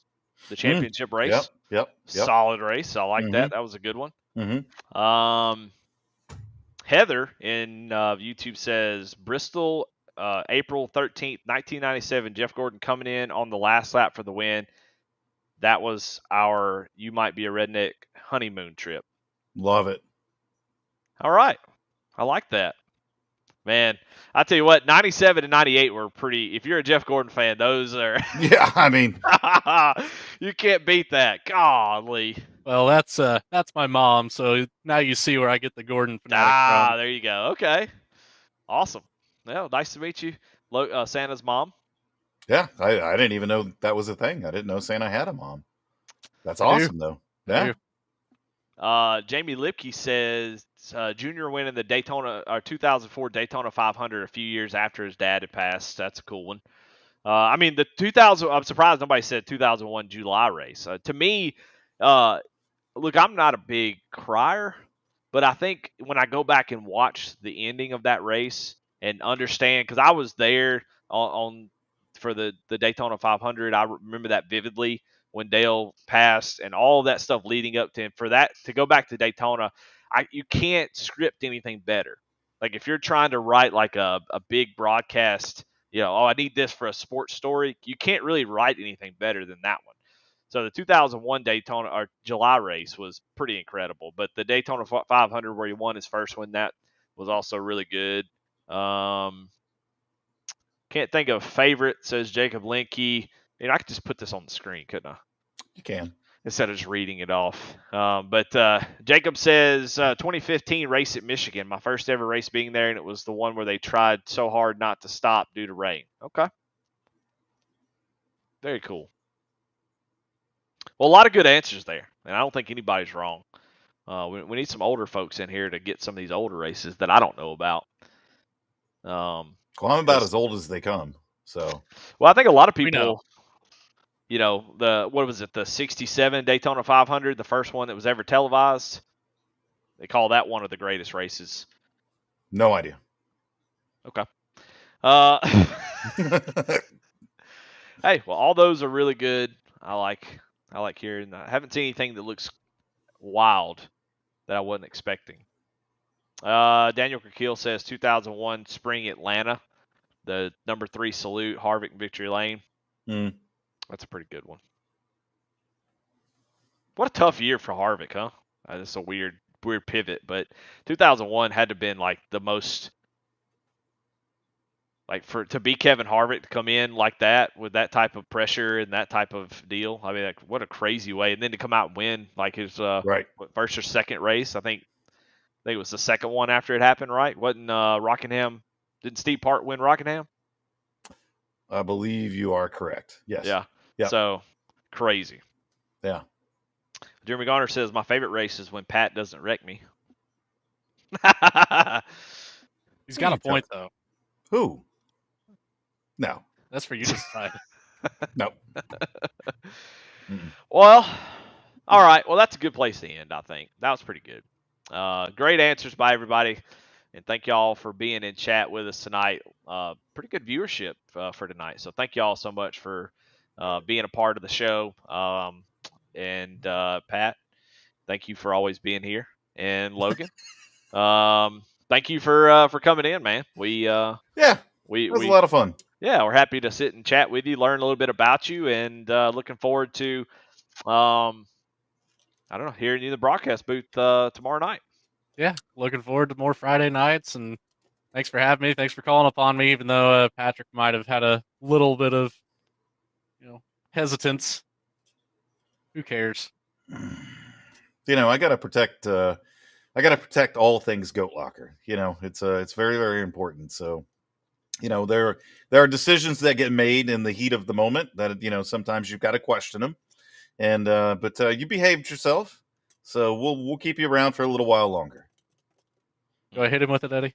the championship race. Yep. Solid race. I like that. That was a good one. Heather in YouTube says Bristol, April 13th, 1997. Jeff Gordon coming in on the last lap for the win. That was our You Might Be a Redneck honeymoon trip. Love it. All right. I like that. Man, I tell you what, 97 and 98 were pretty. If you're a Jeff Gordon fan, those are. Yeah, I mean, you can't beat that. Golly. Well, that's my mom. So now you see where I get the Gordon fanatic from. There you go. Okay, awesome. Well, nice to meet you, Santa's mom. Yeah, I didn't even know that was a thing. I didn't know Santa had a mom. That's awesome, though. Yeah. Jamie Lipke says Junior winning the Daytona or 2004 Daytona 500 a few years after his dad had passed. That's a cool one. I mean, the 2000. I'm surprised nobody said 2001 July race. To me, look, I'm not a big crier, but I think when I go back and watch the ending of that race and understand, because I was there for the Daytona 500, I remember that vividly. When Dale passed and all of that stuff leading up to him, for that to go back to Daytona, you can't script anything better. Like if you're trying to write like a big broadcast, I need this for a sports story, you can't really write anything better than that one. So the 2001 Daytona or July race was pretty incredible, but the Daytona 500 where he won his first one, that was also really good. Can't think of a favorite, says Jacob Linke. I could just put this on the screen, couldn't I? You can. Instead of just reading it off. But Jacob says 2015 race at Michigan, my first ever race being there, and it was the one where they tried so hard not to stop due to rain. Okay. Very cool. Well, a lot of good answers there, and I don't think anybody's wrong. We need some older folks in here to get some of these older races that I don't know about. Well, I'm about as old as they come. So. Well, I think a lot of people... the 67 Daytona 500, the first one that was ever televised. They call that one of the greatest races. No idea. Okay. Hey, well, all those are really good. I like hearing that. I haven't seen anything that looks wild that I wasn't expecting. Daniel Krakeel says 2001 Spring Atlanta, the number 3 salute, Harvick and Victory Lane. That's a pretty good one. What a tough year for Harvick, huh? That's a weird pivot, but 2001 had to have been like the most, like to be Kevin Harvick to come in like that with that type of pressure and that type of deal. I mean, like what a crazy way, and then to come out and win like his first or second race. I think it was the second one after it happened, right? Wasn't Rockingham? Didn't Steve Part win Rockingham? I believe you are correct. Yes. Yeah. Yep. So crazy. Yeah. Jeremy Garner says my favorite race is when Pat doesn't wreck me. He's got a point though. Who? No. That's for you to decide. No. Well, all right. Well, that's a good place to end, I think. That was pretty good. Great answers by everybody. And thank y'all for being in chat with us tonight. Pretty good viewership for tonight. So thank y'all so much for being a part of the show. And Pat, thank you for always being here. And Logan, thank you for coming in, man. It was a lot of fun. Yeah, we're happy to sit and chat with you, learn a little bit about you, and looking forward to, I don't know, hearing you in the broadcast booth tomorrow night. Yeah, looking forward to more Friday nights, and thanks for having me. Thanks for calling upon me, even though Patrick might have had a little bit of, hesitance. Who cares? I got to protect. I got to protect all things Goat Locker. It's very, very important. So, there are decisions that get made in the heat of the moment that sometimes you've got to question them. And but you behaved yourself, so we'll keep you around for a little while longer. Go hit him with it, Eddie.